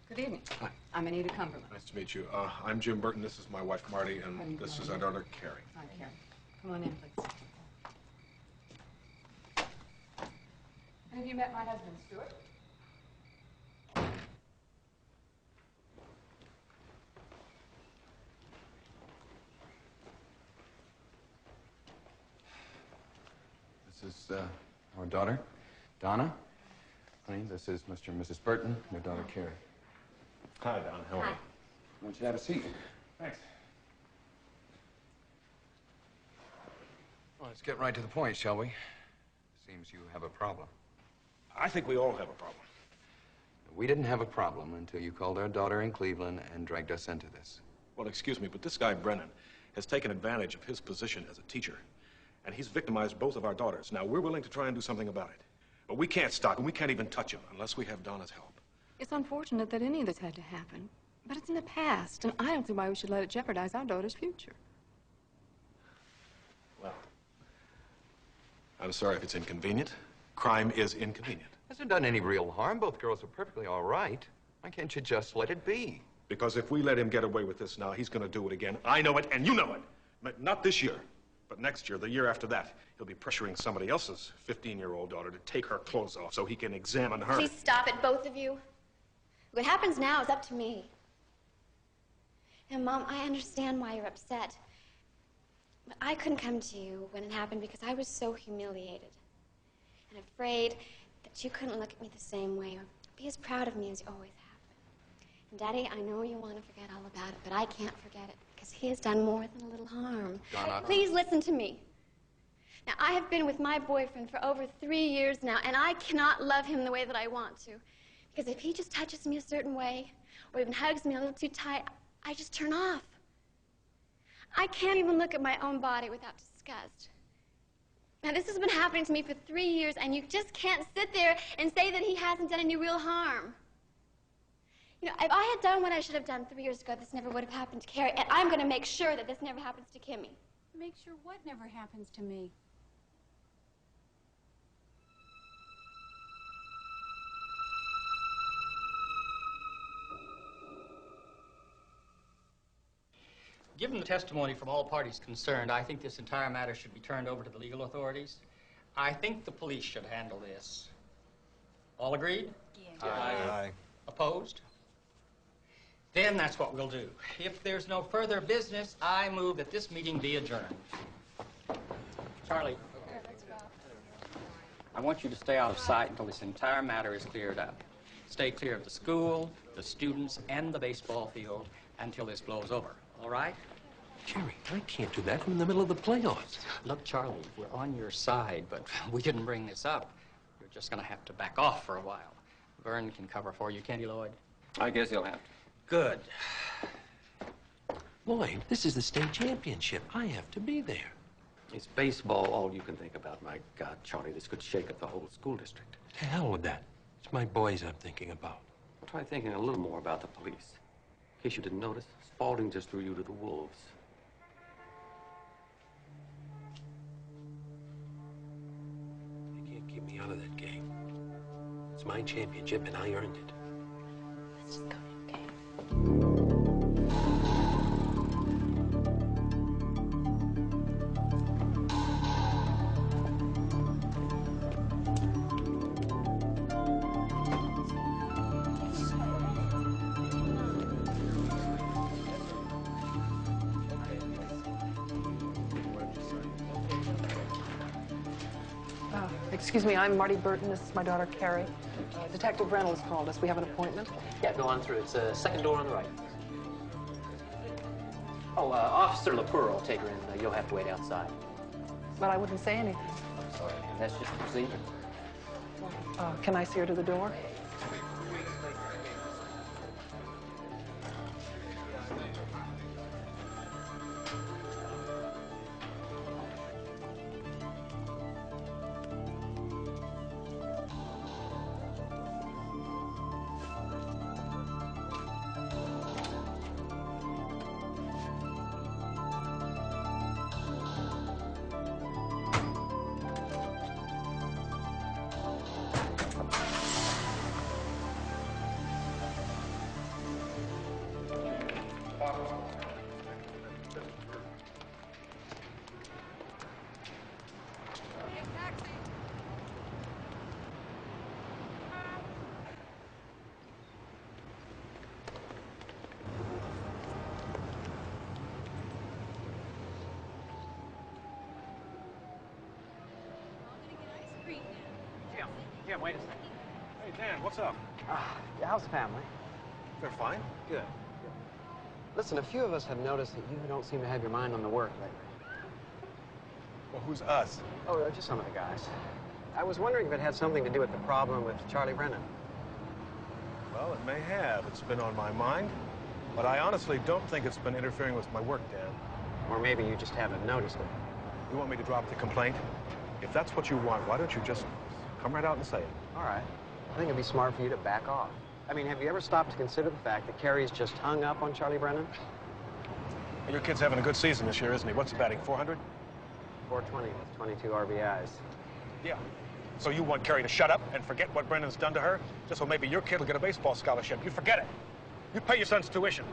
Speaker 15: Good evening.
Speaker 12: Hi.
Speaker 15: I'm Anita Cumberland.
Speaker 12: Nice to meet you. I'm Jim Burton. This is my wife, Marty, and this is our daughter, Carrie.
Speaker 15: Hi, Carrie. Come on in, please. And have you met my husband, Stuart?
Speaker 13: This is our daughter, Donna. Honey, this is Mr. and Mrs. Burton, their daughter, Carrie.
Speaker 12: Hi, Donna. How are you?
Speaker 13: Why don't you have a seat? Thanks. Well, let's get right to the point, shall we? Seems you have a problem.
Speaker 12: I think we all have a problem.
Speaker 13: We didn't have a problem until you called our daughter in Cleveland and dragged us into this.
Speaker 12: Well, excuse me, but this guy, Brennan, has taken advantage of his position as a teacher, and he's victimized both of our daughters. Now, we're willing to try and do something about it. But we can't stop him. We can't even touch him unless we have Donna's help.
Speaker 15: It's unfortunate that any of this had to happen, but it's in the past, and I don't see why we should let it jeopardize our daughter's future.
Speaker 12: Well, I'm sorry if it's inconvenient. Crime is inconvenient.
Speaker 16: Hasn't done any real harm. Both girls are perfectly all right. Why can't you just let it be?
Speaker 12: Because if we let him get away with this now, he's going to do it again. I know it, and you know it. Not this year, but next year, the year after that. He'll be pressuring somebody else's 15-year-old daughter to take her clothes off so he can examine her.
Speaker 17: Please stop it, both of you. What happens now is up to me. And, Mom, I understand why you're upset. But I couldn't come to you when it happened because I was so humiliated and afraid that you couldn't look at me the same way or be as proud of me as you always have been. And, Daddy, I know you want to forget all about it, but I can't forget it because he has done more than a little harm.
Speaker 16: Donna.
Speaker 17: Please listen to me. Now, I have been with my boyfriend for over 3 years now, and I cannot love him the way that I want to. Because if he just touches me a certain way, or even hugs me a little too tight, I just turn off. I can't even look at my own body without disgust. Now, this has been happening to me for 3 years, and you just can't sit there and say that he hasn't done any real harm. You know, if I had done what I should have done 3 years ago, this never would have happened to Carrie, and I'm going to make sure that this never happens to Kimmy.
Speaker 14: Make sure what never happens to me?
Speaker 18: Given the testimony from all parties concerned, I think this entire matter should be turned over to the legal authorities. I think the police should handle this. All agreed?
Speaker 16: Aye. Aye.
Speaker 18: Opposed? Then that's what we'll do. If there's no further business, I move that this meeting be adjourned. Charlie, I want you to stay out of sight until this entire matter is cleared up. Stay clear of the school, the students, and the baseball field until this blows over. All right?
Speaker 1: Jerry, I can't do that. I'm in the middle of the playoffs.
Speaker 18: Look, Charlie, we're on your side, but we didn't bring this up. You're just going to have to back off for a while. Vern can cover for you, can't he, Lloyd?
Speaker 13: I guess he'll have to.
Speaker 18: Good.
Speaker 1: Lloyd, this is the state championship. I have to be there.
Speaker 13: Is baseball all you can think about? My God, Charlie, this could shake up the whole school district.
Speaker 1: To hell with that. It's my boys I'm thinking about.
Speaker 13: Try thinking a little more about the police. In case you didn't notice, Spaulding just threw you to the wolves.
Speaker 1: They can't keep me out of that game. It's my championship, and I earned it.
Speaker 2: Let's just go, okay?
Speaker 6: Excuse me, I'm Marty Burton. This is my daughter, Carrie. Detective Rinell has called us. We have an appointment.
Speaker 19: Yeah, go on through. It's the second door on the right. Oh, Officer Lepore will take her in. You'll have to wait outside.
Speaker 6: But I wouldn't say anything.
Speaker 19: I'm sorry. That's just the procedure.
Speaker 6: Can I see her to the door?
Speaker 7: Jim, wait a second.
Speaker 12: Hey, Dan, what's up?
Speaker 7: How's the family?
Speaker 12: They're fine.
Speaker 7: Good. Listen, a few of us have noticed that you don't seem to have your mind on the work lately.
Speaker 12: Well, who's us?
Speaker 7: Oh, just some of the guys. I was wondering if it had something to do with the problem with Charlie Brennan.
Speaker 12: Well, it may have. It's been on my mind. But I honestly don't think it's been interfering with my work, Dan.
Speaker 7: Or maybe you just haven't noticed it.
Speaker 12: You want me to drop the complaint? If that's what you want, why don't you just
Speaker 4: Come right out and say it.
Speaker 7: All right. I think it'd be smart for you to back off. I mean, have you ever stopped to consider the fact that Carrie's just hung up on Charlie Brennan?
Speaker 4: Your kid's having a good season this year, isn't he? What's he batting, 400?
Speaker 7: 420 with 22 RBIs.
Speaker 4: Yeah. So you want Carrie to shut up and forget what Brennan's done to her? Just so maybe your kid will get a baseball scholarship. You forget it. You pay your son's tuition.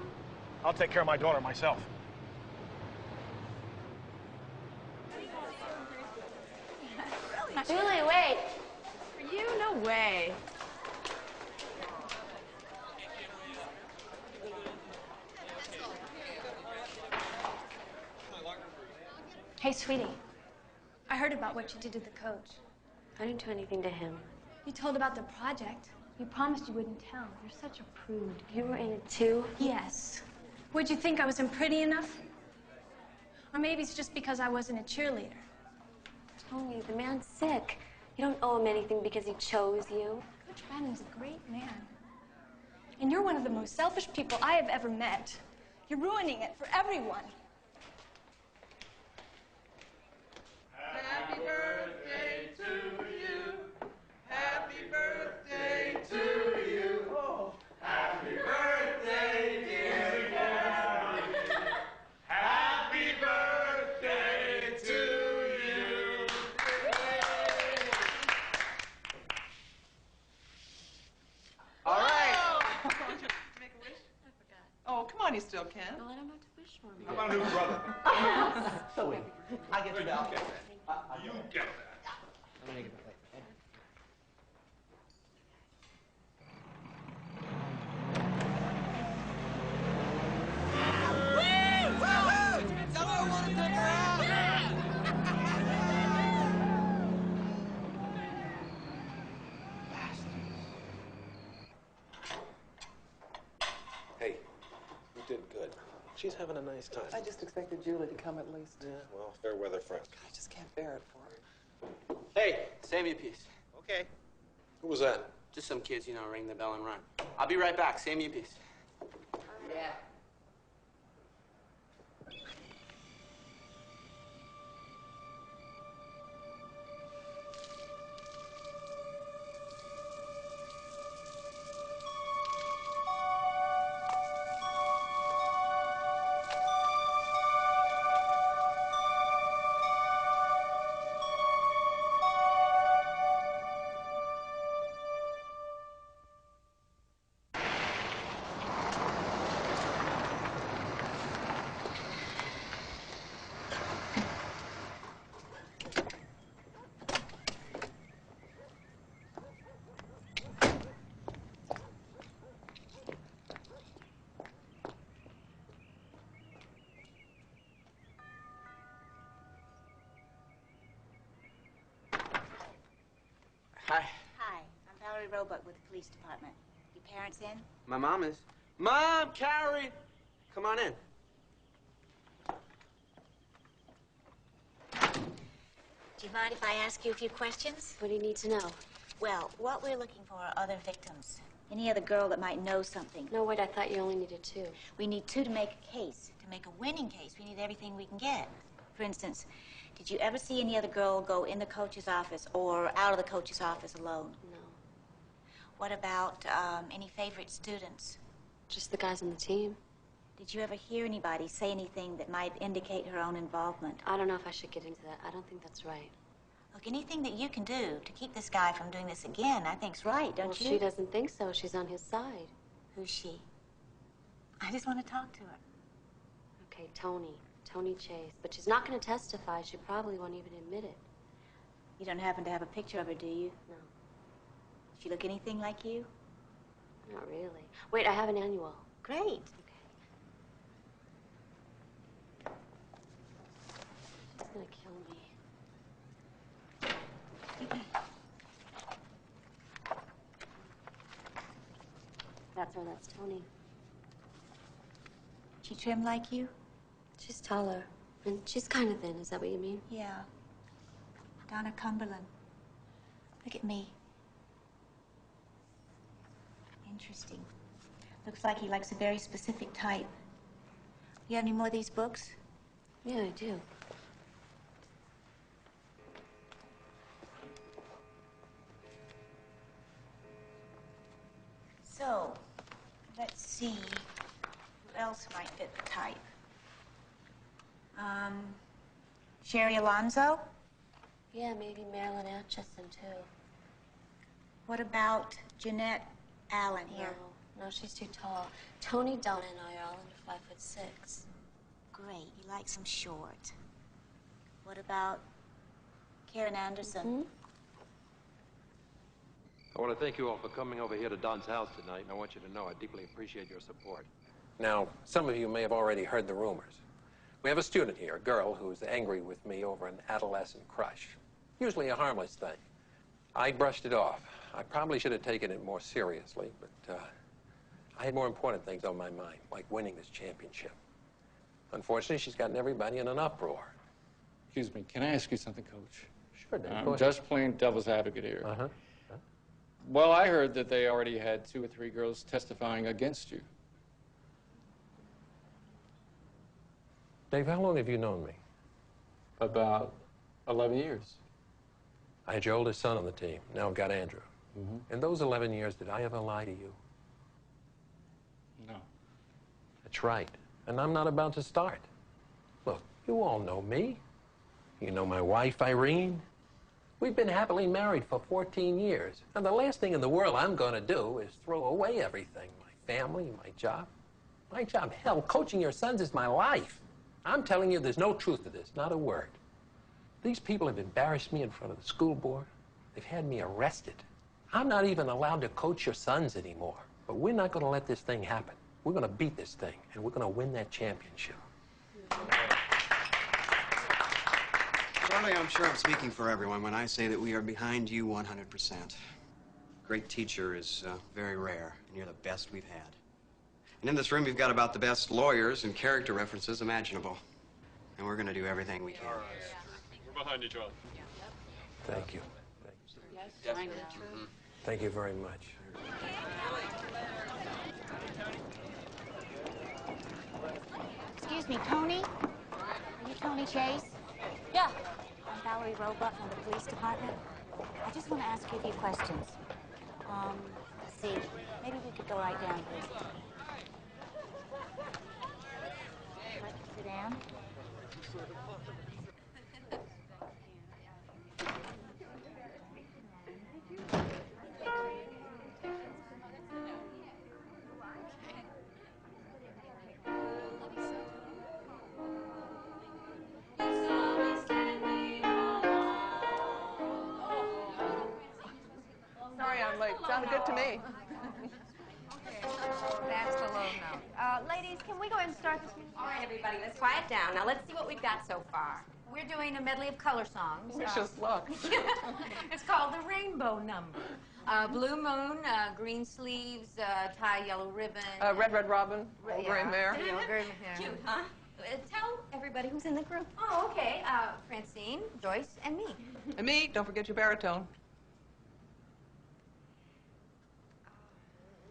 Speaker 4: I'll take care of my daughter myself.
Speaker 17: Julie, wait.
Speaker 15: For you? No way.
Speaker 20: Hey, sweetie. I heard about what you did to the coach.
Speaker 2: I didn't do anything to him.
Speaker 20: You told about the project. You promised you wouldn't tell. You're such a prude.
Speaker 2: You were in it too?
Speaker 20: Yes. Would you think I wasn't pretty enough? Or maybe it's just because I wasn't a cheerleader.
Speaker 2: Tony, the man's sick. You don't owe him anything because he chose you.
Speaker 20: Coach Brennan's a great man. And you're one of the most selfish people I have ever met. You're ruining it for everyone.
Speaker 21: Happy birthday to you. Happy birthday to you. Oh. Happy birthday, dear Gary. Happy birthday to you.
Speaker 6: All right. Make a wish? I forgot. Oh, come on, you still can.
Speaker 2: I'll let him know to wish for me.
Speaker 4: How about a new brother?
Speaker 6: Sweet. I get you that.
Speaker 4: You get that.
Speaker 7: I'm gonna get the plate.
Speaker 1: Hey, you did good. She's having a nice time.
Speaker 6: I just expected Julie to come at least.
Speaker 1: Yeah, well, fair weather friend.
Speaker 6: I just can't bear it for her.
Speaker 19: Hey, save me a piece.
Speaker 1: Okay. Who was that?
Speaker 19: Just some kids, you know, ring the bell and run. I'll be right back. Save me a piece. Yeah. Hi.
Speaker 11: Hi, I'm Valerie Roebuck with the police department. Your parents in?
Speaker 19: My mom is. Mom, Carrie! Come on in.
Speaker 11: Do you mind if I ask you a few questions?
Speaker 2: What do you need to know?
Speaker 11: Well, what we're looking for are other victims. Any other girl that might know something.
Speaker 2: No, wait, I thought you only needed 2.
Speaker 11: We need 2 to make a case. To make a winning case, we need everything we can get. For instance, did you ever see any other girl go in the coach's office or out of the coach's office alone?
Speaker 2: No.
Speaker 11: What about any favorite students?
Speaker 2: Just the guys on the team.
Speaker 11: Did you ever hear anybody say anything that might indicate her own involvement?
Speaker 2: I don't know if I should get into that. I don't think that's right.
Speaker 11: Look, anything that you can do to keep this guy from doing this again, I think's right, don't you?
Speaker 2: She doesn't think so. She's on his side.
Speaker 11: Who's she? I just want to talk to her.
Speaker 2: Okay, Tony. Tony Chase. But she's not going to testify. She probably won't even admit it.
Speaker 11: You don't happen to have a picture of her, do you?
Speaker 2: No.
Speaker 11: She look anything like you?
Speaker 2: Not really. Wait, I have an annual.
Speaker 11: Great.
Speaker 2: She's going to kill me. That's her. That's Tony.
Speaker 11: She trim like you?
Speaker 2: She's taller. And she's kind of thin. Is that what you mean?
Speaker 11: Yeah. Donna Cumberland. Look at me. Interesting. Looks like he likes a very specific type. You have any more of these books?
Speaker 2: Yeah, I do.
Speaker 11: So, let's see. Who else might fit the type? Sherry Alonso?
Speaker 2: Yeah, maybe Marilyn Atchison, too.
Speaker 11: What about Jeanette Allen here?
Speaker 2: No, she's too tall. Tony, Donna, and I are all under 5'6".
Speaker 11: Great, he likes them short. What about Karen Anderson?
Speaker 3: I want to thank you all for coming over here to Don's house tonight, and I want you to know I deeply appreciate your support.
Speaker 1: Now, some of you may have already heard the rumors. We have a student here, a girl, who's angry with me over an adolescent crush. Usually a harmless thing. I brushed it off. I probably should have taken it more seriously, but I had more important things on my mind, like winning this championship. Unfortunately, she's gotten everybody in an uproar.
Speaker 9: Excuse me, can I ask you something, Coach?
Speaker 1: Sure, Dave.
Speaker 9: I'm just playing devil's advocate here.
Speaker 1: Uh-huh.
Speaker 9: Well, I heard that they already had 2 or 3 girls testifying against you.
Speaker 1: Dave, how long have you known me?
Speaker 9: About 11 years.
Speaker 1: I had your oldest son on the team. Now I've got Andrew. In those 11 years, did I ever lie to you?
Speaker 9: No.
Speaker 1: That's right. And I'm not about to start. Look, you all know me. You know my wife, Irene. We've been happily married for 14 years. And the last thing in the world I'm going to do is throw away everything. My family, my job. My job, hell, coaching your sons is my life. I'm telling you, there's no truth to this, not a word. These people have embarrassed me in front of the school board. They've had me arrested. I'm not even allowed to coach your sons anymore. But we're not going to let this thing happen. We're going to beat this thing, and we're going to win that championship.
Speaker 7: Charlie, I'm sure I'm speaking for everyone when I say that we are behind you 100%. Great teacher is very rare, and you're the best we've had. And in this room, you've got about the best lawyers and character references imaginable. And we're going to do everything we can.
Speaker 9: All right. We're behind you, Charlie.
Speaker 1: Thank you.
Speaker 19: Yes.
Speaker 1: Thank you very much.
Speaker 11: Excuse me, Tony? Are you Tony Chase?
Speaker 20: Yeah.
Speaker 11: I'm Valerie Roebuck from the police department. I just want to ask you a few questions. Let's see. Maybe we could go right down here. I'd like to sit down.
Speaker 6: Sorry I'm late. Sounded good to me.
Speaker 22: That's the low note. Ladies, can we go ahead and start this meeting? All right, everybody, let's quiet down. Now, let's see what we've got so far. We're doing a medley of color songs.
Speaker 6: Wish us luck.
Speaker 22: It's called the Rainbow Number. Blue Moon, Green Sleeves, Tie Yellow Ribbon.
Speaker 6: Red Red Robin, Old Gray Mare.
Speaker 22: Cute, huh? Tell everybody who's in the group. Oh, okay. Francine, Joyce, and me.
Speaker 6: And me, don't forget your baritone.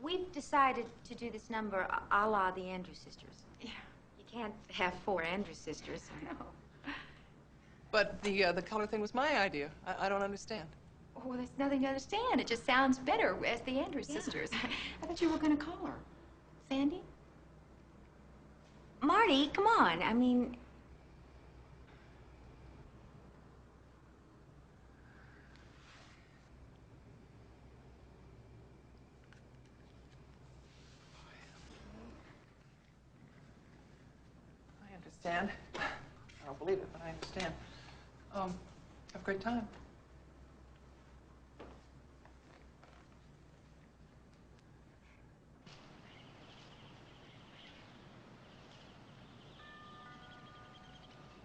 Speaker 22: We've decided to do this number a la the Andrews Sisters. Yeah. You can't have 4 Andrews Sisters. I know.
Speaker 6: But the color thing was my idea. I don't understand.
Speaker 22: Oh, there's nothing to understand. It just sounds better as the Andrews Sisters. I thought you were going to call her. Sandy? Marty, come on. I mean...
Speaker 6: I understand. I don't believe it, but I understand. Have a great time.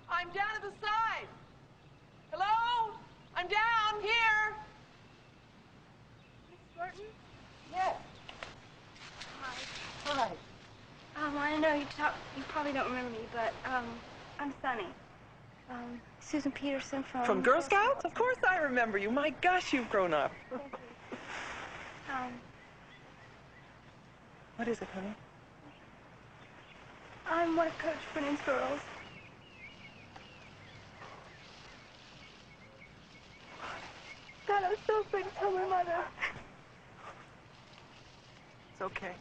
Speaker 6: I'm down at the side. Hello? I'm down here.
Speaker 17: Miss Burton?
Speaker 6: Yes.
Speaker 17: Hi.
Speaker 6: Hi.
Speaker 17: I know you probably don't remember me, but, I'm Sunny. Susan Peterson from...
Speaker 6: From Girl Scouts? Of course I remember you. My gosh, you've grown up. What is it, honey?
Speaker 17: I'm one of Coach Brennan's girls. God, I was so afraid to tell my mother.
Speaker 6: It's okay.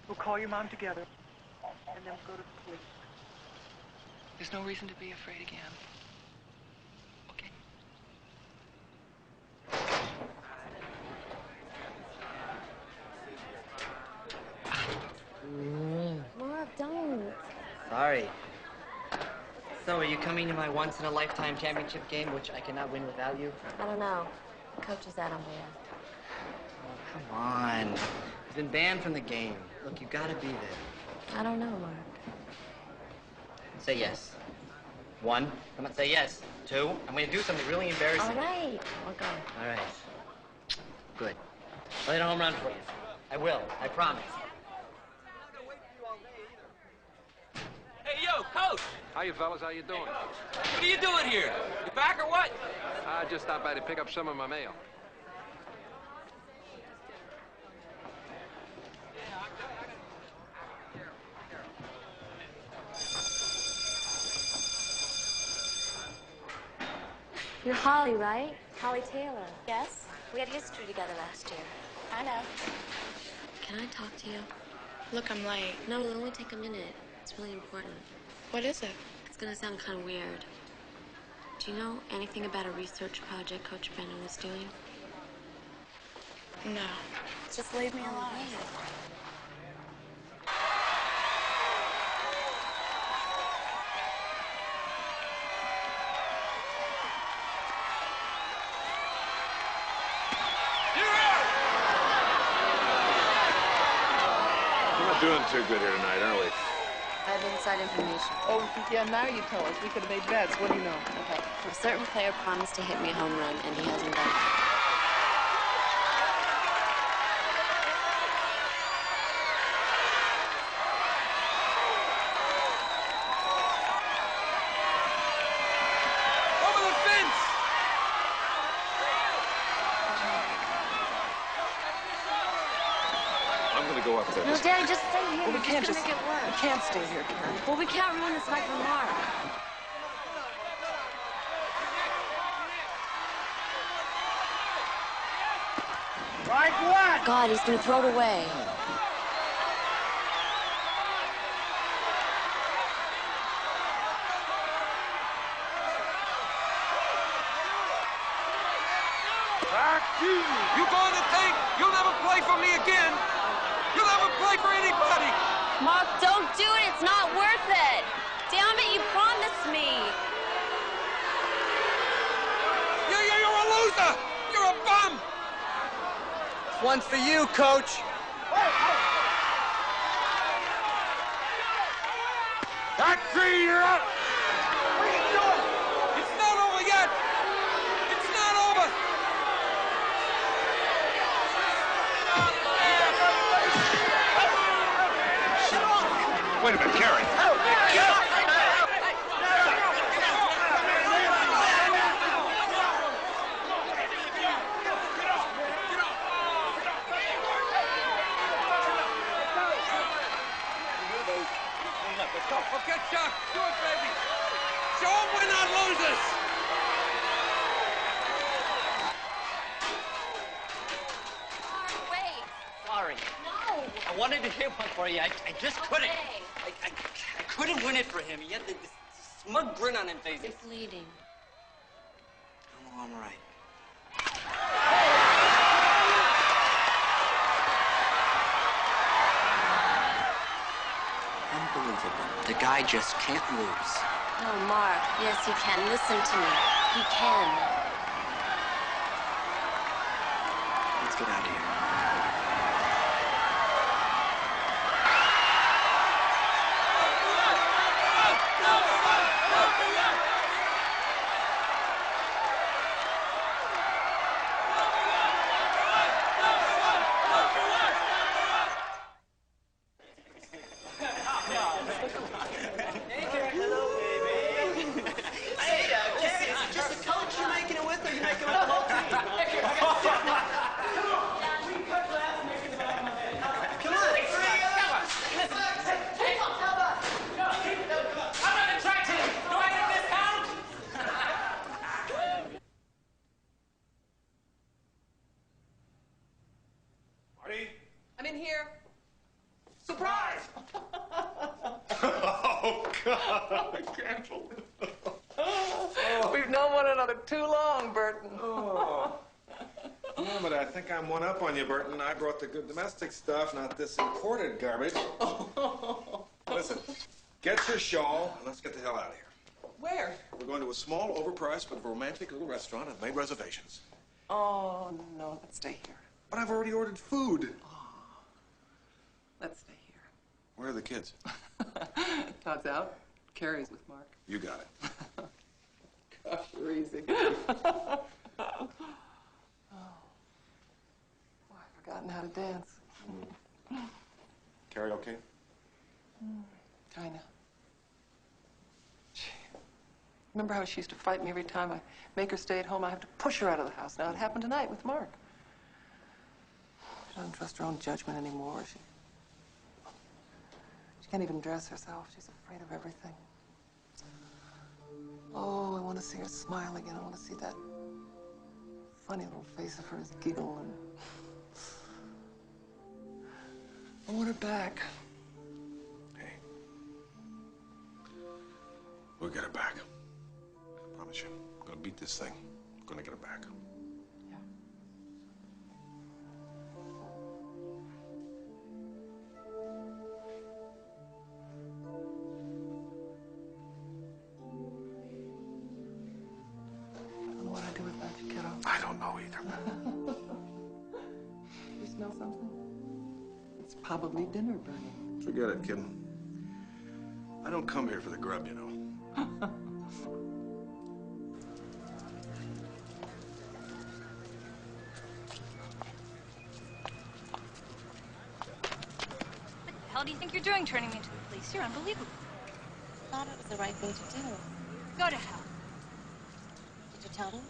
Speaker 6: We'll call your mom together, and then we'll go to the police. There's no reason to be afraid again. Okay?
Speaker 5: Mark, don't.
Speaker 8: Sorry. So, are you coming to my once-in-a-lifetime championship game, which I cannot win without you?
Speaker 5: I don't know. The coach is out on board.
Speaker 8: Oh, come on. He's been banned from the game. Look, you gotta be there.
Speaker 5: I don't know, Mark.
Speaker 8: Say yes. 1, come on, say yes. 2, I'm gonna do something really embarrassing.
Speaker 5: All right, I'll go.
Speaker 8: All right. Good. I'll hit a home run for you. I will, I promise.
Speaker 3: Hey, yo, Coach!
Speaker 1: How you fellas? How you doing?
Speaker 3: What are you doing here? You back or what?
Speaker 1: I just stopped by to pick up some of my mail.
Speaker 5: You're Holly, right? Holly Taylor.
Speaker 22: Yes?
Speaker 5: We had history together last year.
Speaker 22: I know.
Speaker 2: Can I talk to you?
Speaker 22: Look, I'm late.
Speaker 2: No, it'll only take a minute. It's really important.
Speaker 22: What is it?
Speaker 2: It's gonna sound kind of weird. Do you know anything about a research project Coach Brennan was doing?
Speaker 22: No. Just leave me alone.
Speaker 12: We're not doing too good here tonight, are we?
Speaker 2: I have inside information.
Speaker 6: Oh, yeah, now you tell us. We could have made bets. What do you know?
Speaker 2: Okay. A certain player promised to hit me a home run, and he hasn't done it.
Speaker 3: Over the fence!
Speaker 12: I'm gonna go up there.
Speaker 2: No, Daddy, just stay here.
Speaker 6: Well, we can't
Speaker 2: You're just gonna make it worse.
Speaker 6: We can't stay here, Karen.
Speaker 2: Well, we can't ruin this night for Mark.
Speaker 10: Like what?
Speaker 2: God, he's gonna throw it away.
Speaker 3: You going to think you'll never play for me again? You'll never play for anybody!
Speaker 2: Mark, don't do it. It's not worth it. Damn it, you promised me.
Speaker 3: You're a loser! You're a bum!
Speaker 10: This one's for you, Coach.
Speaker 3: Taxi, you're up! What are you doing? It's not over yet! It's not over!
Speaker 12: Wait a minute, Carrie.
Speaker 3: Okay, Chuck, do it, baby! Show them we're not losers!
Speaker 2: Wait.
Speaker 8: Sorry.
Speaker 2: No.
Speaker 8: I wanted to hit one for you. I just couldn't. I couldn't win it for him. He had this smug grin on his face.
Speaker 2: You're bleeding.
Speaker 8: Oh, I'm all right. Unbelievable. The guy just can't lose.
Speaker 2: No, Mark. Yes, he can. Listen to me. He can.
Speaker 8: Let's get out of here.
Speaker 6: I'm in here. Surprise!
Speaker 12: Oh, God, I can't believe it.
Speaker 6: We've known one another too long, Burton.
Speaker 12: Oh. Yeah, but I think I'm one up on you, Burton. I brought the good domestic stuff, not this imported garbage. Listen, get your shawl and let's get the hell out of here.
Speaker 6: Where?
Speaker 12: We're going to a small, overpriced, but romantic little restaurant. I've made reservations.
Speaker 6: Oh, no, let's stay here.
Speaker 12: But I've already ordered food.
Speaker 6: Let's stay here.
Speaker 12: Where are the kids?
Speaker 6: Todd's out. Carrie's with Mark.
Speaker 12: You got it.
Speaker 6: Gosh, you're easy. Oh, I've forgotten how to dance.
Speaker 12: Carrie, okay?
Speaker 6: Kinda. Remember how she used to fight me every time I make her stay at home? I have to push her out of the house. Now, it happened tonight with Mark. She doesn't trust her own judgment anymore. She can't even dress herself. She's afraid of everything. Oh, I want to see her smile again. I want to see that funny little face of hers giggle, and I want her back.
Speaker 12: Hey. We'll get her back. I promise you. I'm gonna beat this thing. I'm gonna get her back.
Speaker 6: What I do without you, kiddo?
Speaker 12: I don't know either.
Speaker 6: You smell something? It's probably dinner burning.
Speaker 12: Forget it, kid. I don't come here for the grub, you know.
Speaker 20: What the hell do you think you're doing, turning me into the police? You're unbelievable.
Speaker 2: I thought it was the right thing to do.
Speaker 20: Go to hell.
Speaker 2: Did you tell them?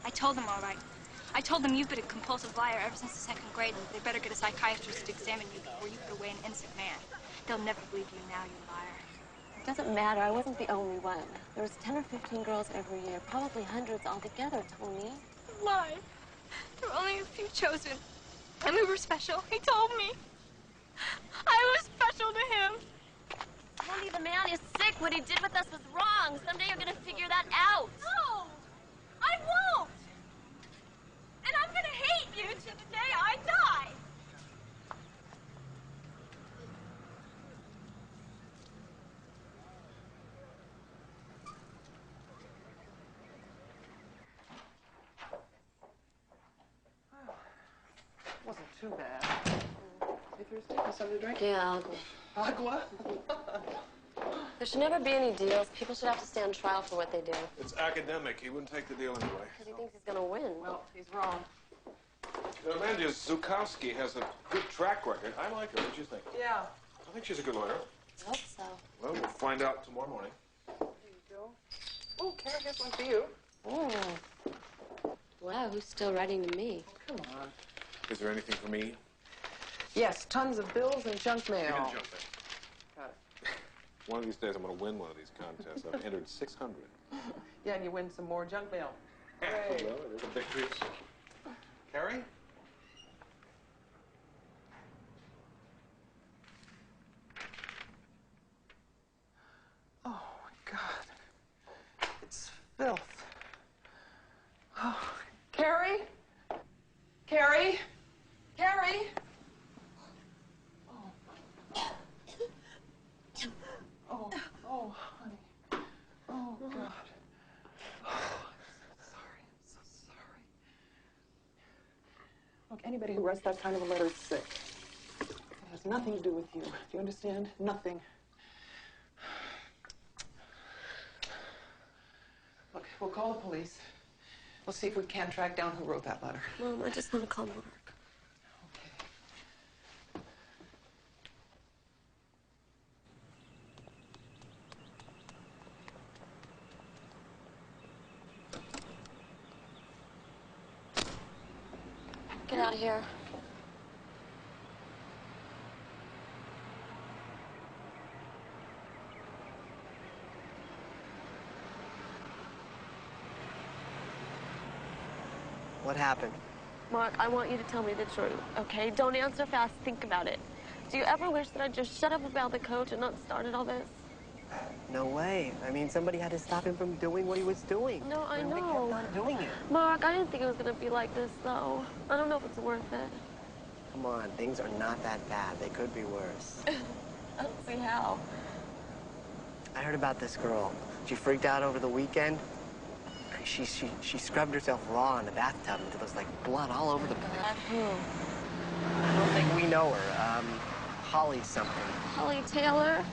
Speaker 20: I told them all right. I told them you've been a compulsive liar ever since the second grade, and they better get a psychiatrist to examine you before you put away an innocent man. They'll never believe you now, you liar.
Speaker 2: It doesn't matter. I wasn't the only one. There was 10 or 15 girls every year, probably hundreds altogether, Tony.
Speaker 20: Lie. There were only a few chosen, and we were special. He told me. I was special to him.
Speaker 2: Tony, the man is sick. What he did with us was wrong. Someday you're gonna figure that out.
Speaker 20: No! I won't! And I'm gonna hate you to the day I die!
Speaker 6: Wasn't too bad. You thirsty for something to drink?
Speaker 2: Yeah,
Speaker 6: Agua?
Speaker 2: there should never be any deals. People should have to stand trial for what they do.
Speaker 12: It's academic. He wouldn't take the deal anyway.
Speaker 2: Because he thinks he's gonna win.
Speaker 6: Well, he's wrong.
Speaker 12: Amanda Zukowski has a good track record. I like her. What do you think?
Speaker 6: Yeah.
Speaker 12: I think she's a good lawyer.
Speaker 2: I hope so.
Speaker 12: Well, we'll find out tomorrow morning.
Speaker 6: There you go. Oh, Carrie, here's one for you.
Speaker 2: Oh. Wow, who's still writing to me?
Speaker 6: Come on.
Speaker 12: Is there anything for me?
Speaker 6: Yes, tons of bills and junk mail.
Speaker 12: You can jump in.
Speaker 6: Got it.
Speaker 12: One of these days, I'm going to win one of these contests. I've entered 600.
Speaker 6: Yeah, and you win some more junk mail.
Speaker 12: Well, it is a victory. Carrie?
Speaker 6: Oh, my God. It's filth. Oh, Carrie? Carrie? Carrie? Oh, honey. Oh, God. Oh, I'm so sorry. Look, anybody who writes that kind of a letter is sick. It has nothing to do with you. Do you understand? Nothing. Look, we'll call the police. We'll see if we can track down who wrote that letter.
Speaker 2: Mom, I just want to call Mark. Get out of here.
Speaker 14: What happened?
Speaker 2: Mark, I want you to tell me the truth, okay? Don't answer fast. Think about it. Do you ever wish that I just shut up about the coach and not started all this?
Speaker 14: No way. I mean, somebody had to stop him from doing what he was doing.
Speaker 2: No, I
Speaker 14: And
Speaker 2: know.
Speaker 14: they kept on doing it.
Speaker 2: Mark, I didn't think it was going to be like this, though. I don't know if it's worth it.
Speaker 14: Come on, things are not that bad. They could be worse.
Speaker 2: I don't see how.
Speaker 14: I heard about this girl. She freaked out over the weekend. She scrubbed herself raw in the bathtub until there's like blood all over the place.
Speaker 2: Who?
Speaker 14: I don't think we know her. Holly something.
Speaker 2: Holly Taylor?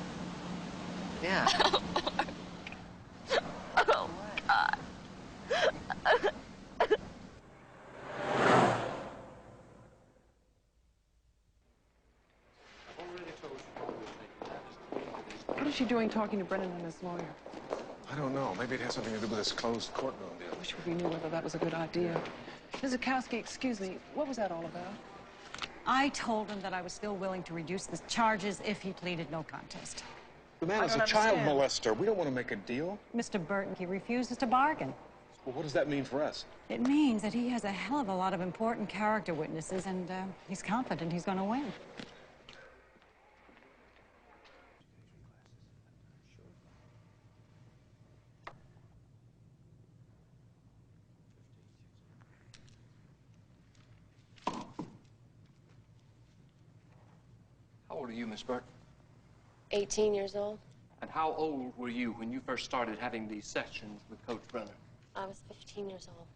Speaker 14: Yeah.
Speaker 2: Oh, God.
Speaker 6: What is she doing talking to Brennan and his lawyer?
Speaker 12: I don't know. Maybe it has something to do with this closed courtroom deal.
Speaker 6: I wish we knew whether that was a good idea. Mrs. Kowski, excuse me, what was that all about?
Speaker 16: I told him that I was still willing to reduce the charges if he pleaded no contest.
Speaker 12: The man is a child molester. We don't want to make a deal.
Speaker 16: Mr. Burton, he refuses to bargain.
Speaker 12: Well, what does that mean for us?
Speaker 16: It means that he has a hell of a lot of important character witnesses, and he's confident he's going to win.
Speaker 23: How old are you, Miss Burton?
Speaker 2: 18 years old.
Speaker 23: And how old were you when you first started having these sessions with Coach Brennan?
Speaker 2: I was 15 years old.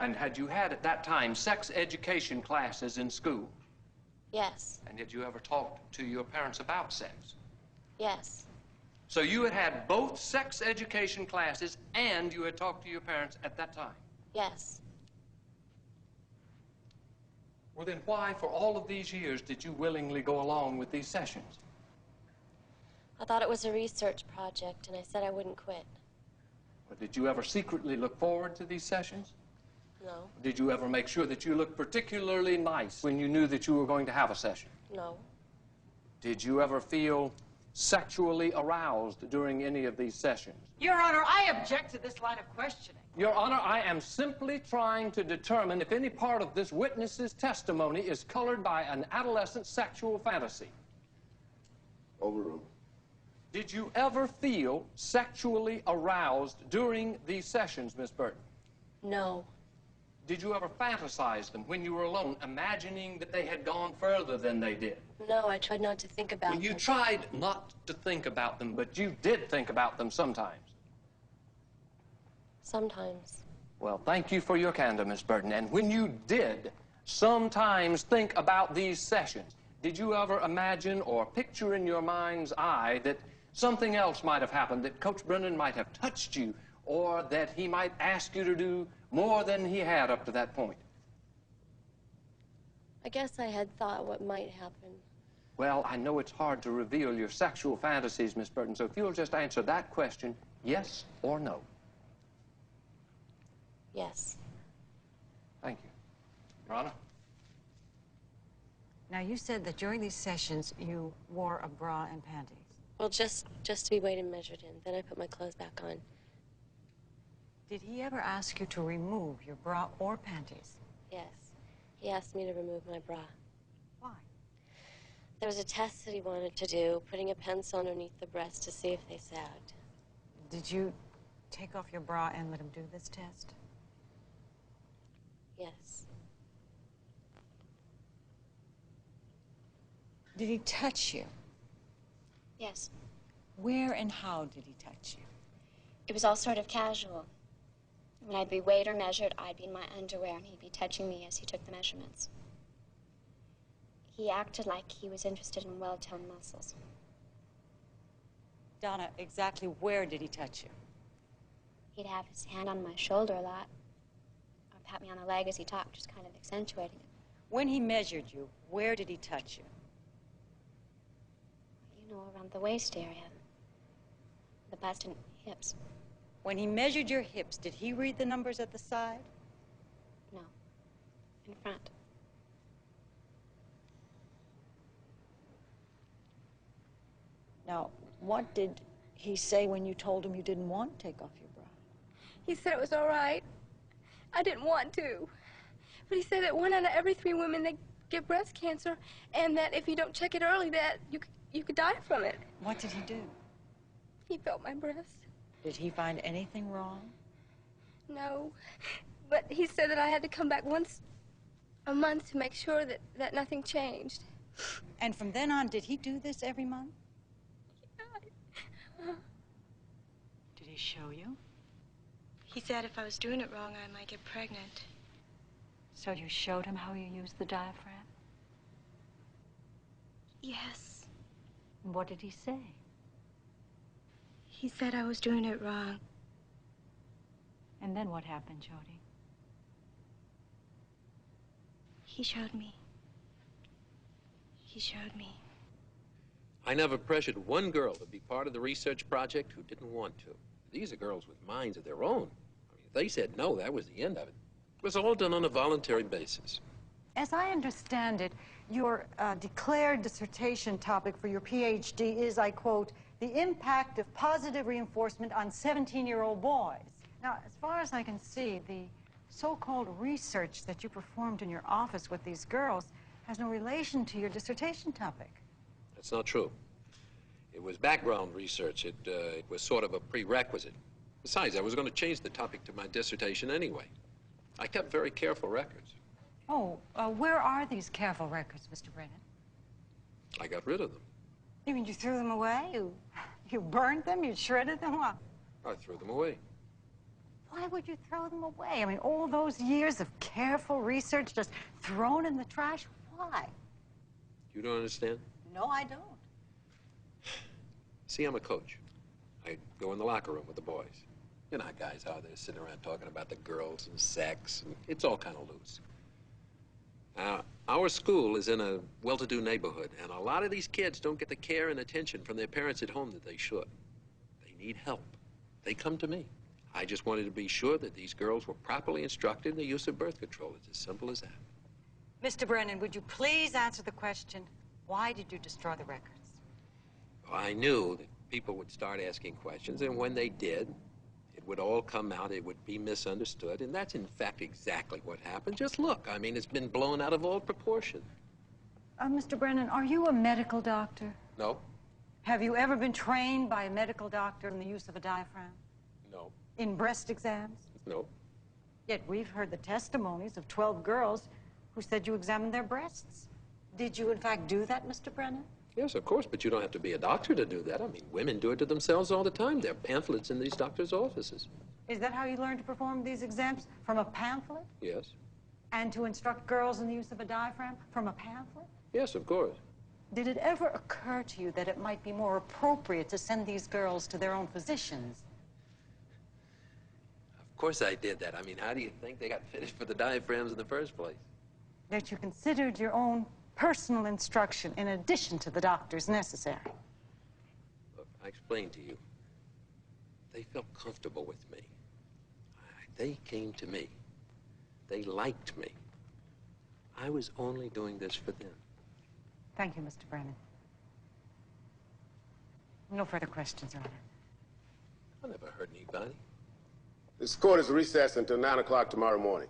Speaker 23: And had you had at that time sex education classes in school?
Speaker 2: Yes.
Speaker 23: And did you ever talk to your parents about sex?
Speaker 2: Yes.
Speaker 23: So you had had both sex education classes and you had talked to your parents at that time?
Speaker 2: Yes.
Speaker 23: Well, then why, for all of these years, did you willingly go along with these sessions?
Speaker 2: I thought it was a research project, and I said I wouldn't quit.
Speaker 23: But did you ever secretly look forward to these sessions?
Speaker 2: No.
Speaker 23: Did you ever make sure that you looked particularly nice when you knew that you were going to have a session?
Speaker 2: No.
Speaker 23: Did you ever feel sexually aroused during any of these sessions?
Speaker 16: Your Honor, I object to this line of questioning.
Speaker 23: Your Honor, I am simply trying to determine if any part of this witness's testimony is colored by an adolescent sexual fantasy.
Speaker 12: Overruled.
Speaker 23: Did you ever feel sexually aroused during these sessions, Miss Burton?
Speaker 2: No.
Speaker 23: Did you ever fantasize them when you were alone, imagining that they had gone further than they did?
Speaker 2: No, I tried not to think about
Speaker 23: Well, you
Speaker 2: them.
Speaker 23: tried not to think about them, but you did think about them sometimes.
Speaker 2: Sometimes.
Speaker 23: Well, thank you for your candor, Miss Burton. And when you did sometimes think about these sessions, did you ever imagine or picture in your mind's eye that something else might have happened, that Coach Brennan might have touched you, or that he might ask you to do more than he had up to that point?
Speaker 2: I guess I had thought what might happen.
Speaker 23: Well, I know it's hard to reveal your sexual fantasies, Miss Burton, so if you'll just answer that question, yes or no.
Speaker 2: Yes.
Speaker 23: Thank you. Your Honor?
Speaker 16: Now, you said that during these sessions you wore a bra and panties.
Speaker 2: Well, just to be weighed and measured in. Then I put my clothes back on.
Speaker 16: Did he ever ask you to remove your bra or panties?
Speaker 2: Yes. He asked me to remove my bra.
Speaker 16: Why?
Speaker 2: There was a test that he wanted to do, putting a pencil underneath the breast to see if they sagged.
Speaker 16: Did you take off your bra and let him do this test?
Speaker 2: Yes.
Speaker 16: Did he touch you?
Speaker 17: Yes.
Speaker 16: Where and how did he touch you?
Speaker 17: It was all sort of casual. When I'd be weighed or measured, I'd be in my underwear and he'd be touching me as he took the measurements. He acted like he was interested in well-toned muscles.
Speaker 16: Donna, exactly where did he touch you?
Speaker 17: He'd have his hand on my shoulder a lot, or pat me on the leg as he talked, just kind of accentuating it.
Speaker 16: When he measured you, where did he touch you?
Speaker 17: You know, around the waist area, the bust and hips.
Speaker 16: When he measured your hips, did he read the numbers at the side?
Speaker 17: No, in front.
Speaker 16: Now, what did he say when you told him you didn't want to take off your bra?
Speaker 15: He said it was all right. I didn't want to. But he said that 1 out of every 3 women that get breast cancer, and that if you don't check it early, that you could die from it.
Speaker 16: What did he do?
Speaker 15: He felt my breast.
Speaker 16: Did he find anything wrong?
Speaker 15: No, but he said that I had to come back once a month to make sure that nothing changed.
Speaker 16: And from then on, did he do this every month? Did he show you?
Speaker 15: He said if I was doing it wrong, I might get pregnant.
Speaker 16: So you showed him how you used the diaphragm?
Speaker 15: Yes.
Speaker 16: And what did he say?
Speaker 15: He said I was doing it wrong.
Speaker 16: And then what happened, Jody?
Speaker 15: He showed me. He showed me.
Speaker 3: I never pressured one girl to be part of the research project who didn't want to. These are girls with minds of their own. I mean, if they said no, that was the end of it. It was all done on a voluntary basis.
Speaker 16: As I understand it, your declared dissertation topic for your PhD is, I quote, the impact of positive reinforcement on 17-year-old boys. Now, as far as I can see, the so-called research that you performed in your office with these girls has no relation to your dissertation topic.
Speaker 3: That's not true. It was background research. It was sort of a prerequisite. Besides, I was going to change the topic to my dissertation anyway. I kept very careful records.
Speaker 16: Oh, where are these careful records, Mr. Brennan?
Speaker 3: I got rid of them.
Speaker 16: You mean you threw them away? You burned them? You shredded them? What?
Speaker 3: I threw them away.
Speaker 16: Why would you throw them away? I mean, all those years of careful research just thrown in the trash? Why?
Speaker 3: You don't understand?
Speaker 16: No, I don't.
Speaker 3: See, I'm a coach. I go in the locker room with the boys. You know how guys are. They're sitting around talking about the girls and sex, and it's all kind of loose. Our school is in a well-to-do neighborhood, and a lot of these kids don't get the care and attention from their parents at home that they should. They need help. They come to me. I just wanted to be sure that these girls were properly instructed in the use of birth control. It's as simple as that.
Speaker 16: Mr. Brennan, would you please answer the question, why did you destroy the records?
Speaker 3: I knew that people would start asking questions, and when they did, it would all come out, it would be misunderstood, and that's in fact exactly what happened. Just look, I mean, it's been blown out of all proportion.
Speaker 16: Mr. Brennan, are you a medical doctor?
Speaker 3: No?
Speaker 16: Have you ever been trained by a medical doctor in the use of a diaphragm?
Speaker 3: No.
Speaker 16: In breast exams?
Speaker 3: No.
Speaker 16: Yet we've heard the testimonies of 12 girls who said you examined their breasts. Did you in fact do that, Mr. Brennan?
Speaker 3: Yes, of course, but you don't have to be a doctor to do that. I mean, women do it to themselves all the time. There are pamphlets in these doctors' offices.
Speaker 16: Is that how you learned to perform these exams? From a pamphlet?
Speaker 3: Yes.
Speaker 16: And to instruct girls in the use of a diaphragm? From a pamphlet?
Speaker 3: Yes, of course.
Speaker 16: Did it ever occur to you that it might be more appropriate to send these girls to their own physicians?
Speaker 3: Of course I did that. I mean, how do you think they got fitted for the diaphragms in the first place?
Speaker 16: That you considered your own personal instruction in addition to the doctor's necessary.
Speaker 3: Look, I explained to you. They felt comfortable with me. They came to me. They liked me. I was only doing this for them.
Speaker 16: Thank you, Mr. Brennan. No further questions, Your Honor.
Speaker 3: I never hurt anybody.
Speaker 13: This court is recessed until 9 o'clock tomorrow morning.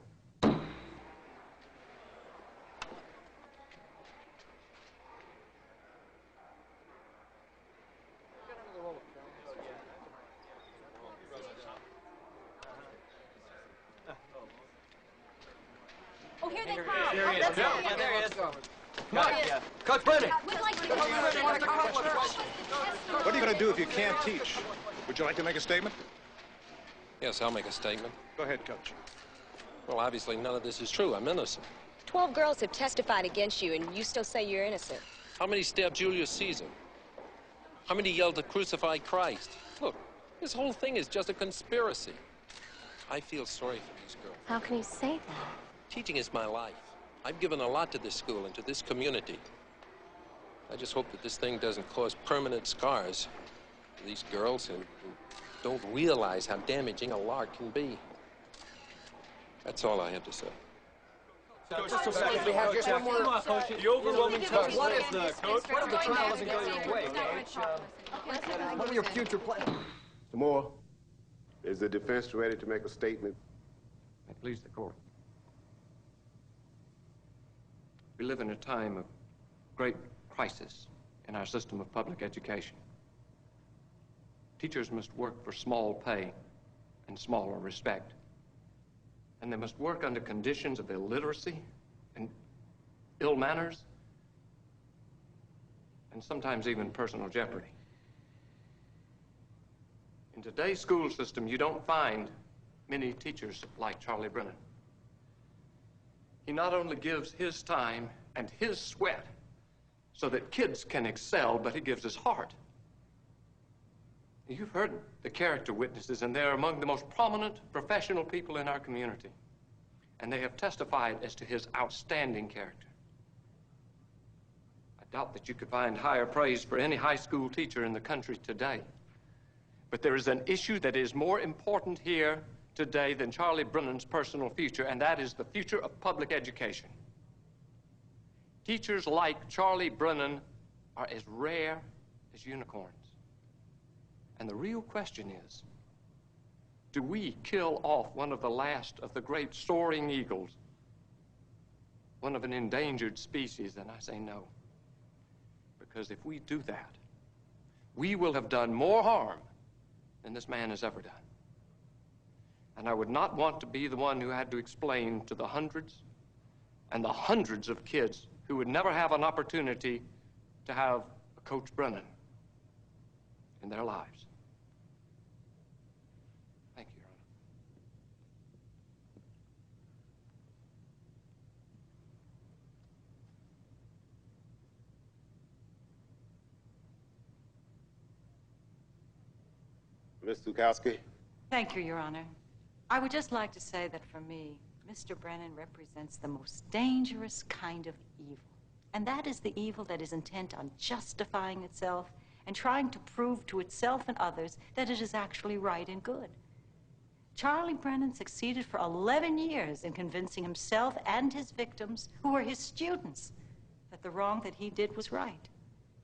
Speaker 22: Oh, here they come.
Speaker 10: There he is.
Speaker 22: Let's go.
Speaker 10: Yeah, there he is.
Speaker 22: Come
Speaker 10: on. Yeah. Coach Brennan.
Speaker 22: We'd like to
Speaker 12: What are you going to do if you can't teach? Would you like to make a statement?
Speaker 3: Yes, I'll make a statement.
Speaker 12: Go ahead, Coach.
Speaker 3: Well, obviously, none of this is true. I'm innocent.
Speaker 18: 12 girls have testified against you, and you still say you're innocent.
Speaker 3: How many stabbed Julius Caesar? How many yelled to crucify Christ? Look, this whole thing is just a conspiracy. I feel sorry for these girls.
Speaker 18: How can you say that?
Speaker 3: Teaching is my life. I've given a lot to this school and to this community. I just hope that this thing doesn't cause permanent scars for these girls who don't realize how damaging a lark can be. That's all I have to say.
Speaker 10: Just a second. We have just one more. The overwhelming coach. What is the coach? What if the trial doesn't go your way, coach? What are your future plans?
Speaker 13: Moore, is the defense ready to make a statement?
Speaker 1: I please the court.
Speaker 23: We live in a time of great crisis in our system of public education. Teachers must work for small pay and smaller respect. And they must work under conditions of illiteracy and ill manners, and sometimes even personal jeopardy. In today's school system, you don't find many teachers like Charlie Brennan. He not only gives his time and his sweat so that kids can excel, but he gives his heart. You've heard the character witnesses, and they're among the most prominent professional people in our community. And they have testified as to his outstanding character. I doubt that you could find higher praise for any high school teacher in the country today. But there is an issue that is more important here today than Charlie Brennan's personal future, and that is the future of public education. Teachers like Charlie Brennan are as rare as unicorns. And the real question is, do we kill off one of the last of the great soaring eagles, one of an endangered species? And I say no. Because if we do that, we will have done more harm than this man has ever done. And I would not want to be the one who had to explain to the hundreds and the hundreds of kids who would never have an opportunity to have a Coach Brennan in their lives. Thank you, Your Honor.
Speaker 13: Ms. Zukowski.
Speaker 16: Thank you, Your Honor. I would just like to say that for me, Mr. Brennan represents the most dangerous kind of evil. And that is the evil that is intent on justifying itself and trying to prove to itself and others that it is actually right and good. Charlie Brennan succeeded for 11 years in convincing himself and his victims, who were his students, that the wrong that he did was right.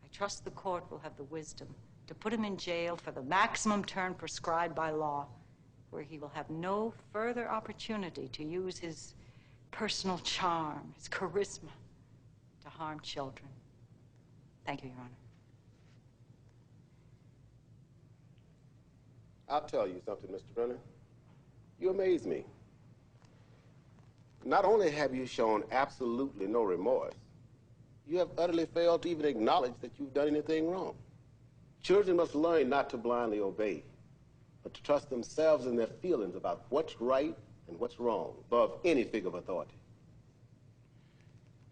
Speaker 16: I trust the court will have the wisdom to put him in jail for the maximum term prescribed by law, where he will have no further opportunity to use his personal charm, his charisma, to harm children. Thank you, Your Honor.
Speaker 13: I'll tell you something, Mr. Brennan. You amaze me. Not only have you shown absolutely no remorse, you have utterly failed to even acknowledge that you've done anything wrong. Children must learn not to blindly obey, but to trust themselves and their feelings about what's right and what's wrong above any figure of authority.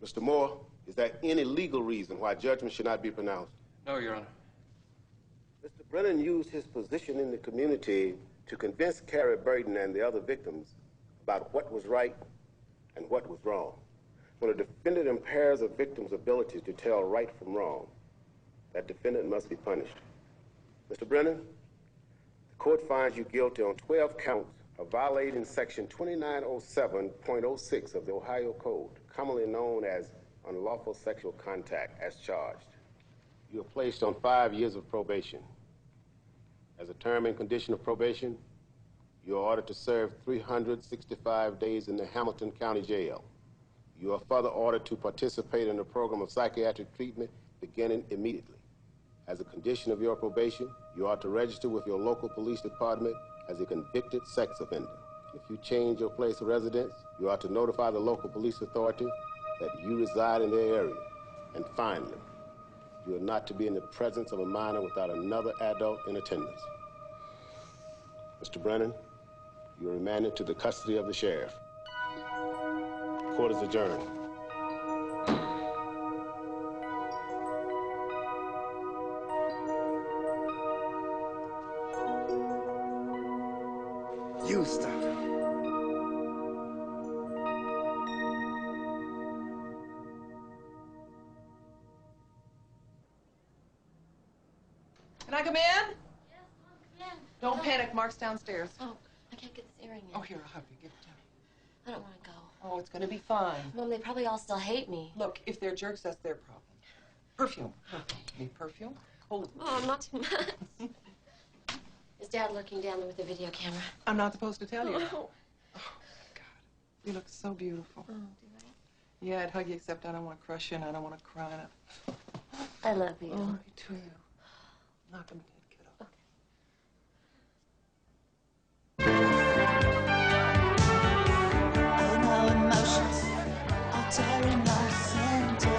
Speaker 13: Mr. Moore, is there any legal reason why judgment should not be pronounced?
Speaker 23: No, Your Honor.
Speaker 13: Mr. Brennan used his position in the community to convince Carrie Burton and the other victims about what was right and what was wrong. When a defendant impairs a victim's ability to tell right from wrong, that defendant must be punished. Mr. Brennan, the court finds you guilty on 12 counts of violating Section 2907.06 of the Ohio Code, commonly known as unlawful sexual contact, as charged. You are placed on 5 years of probation. As a term and condition of probation, you are ordered to serve 365 days in the Hamilton County Jail. You are further ordered to participate in a program of psychiatric treatment beginning immediately. As a condition of your probation, you are to register with your local police department as a convicted sex offender. If you change your place of residence, you are to notify the local police authority that you reside in their area. And finally, you are not to be in the presence of a minor without another adult in attendance. Mr. Brennan, you are remanded to the custody of the sheriff. Court is adjourned.
Speaker 10: You stop.
Speaker 6: Can I come in?
Speaker 2: Yes, Mom, come in.
Speaker 6: Don't panic. Mark's downstairs.
Speaker 2: Oh, I can't get this earring in.
Speaker 6: Oh, here, I'll help you. Give it to me.
Speaker 2: I don't want to go.
Speaker 6: Oh, it's going to be fine.
Speaker 2: Mom, they probably all still hate me.
Speaker 6: Look, if they're jerks, that's their problem. Perfume. Need perfume? Hold it.
Speaker 2: Oh, not too much. Is Dad lurking down there with the video camera?
Speaker 6: I'm not supposed to tell you.
Speaker 2: Oh.
Speaker 6: God, you look so beautiful.
Speaker 2: Oh, do
Speaker 6: Yeah, I'd hug you, except I don't want to crush you and I don't want to cry.
Speaker 2: I love you.
Speaker 6: Oh, me too. Knock him dead, kiddo.
Speaker 4: Oh, my emotions are tearing us into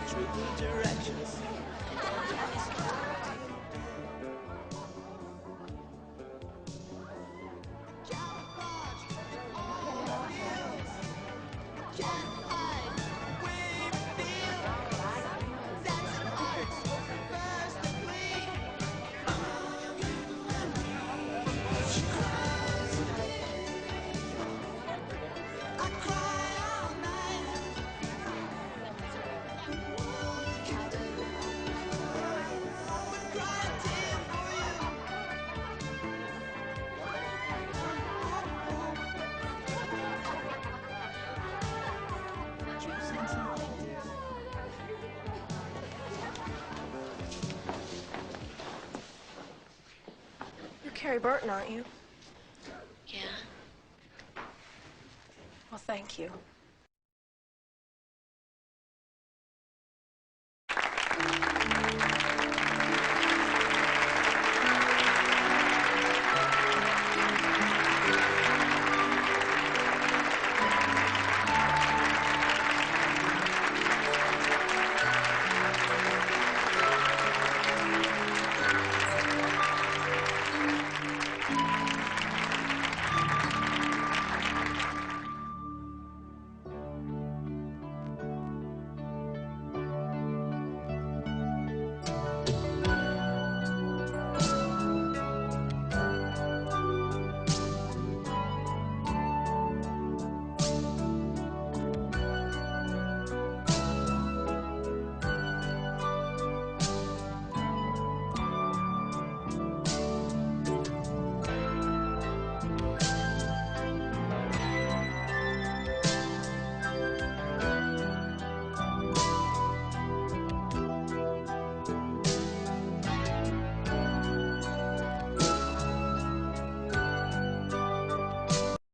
Speaker 4: tricky directions.
Speaker 15: You're Carrie Burton, aren't you?
Speaker 2: Yeah.
Speaker 15: Well, thank you.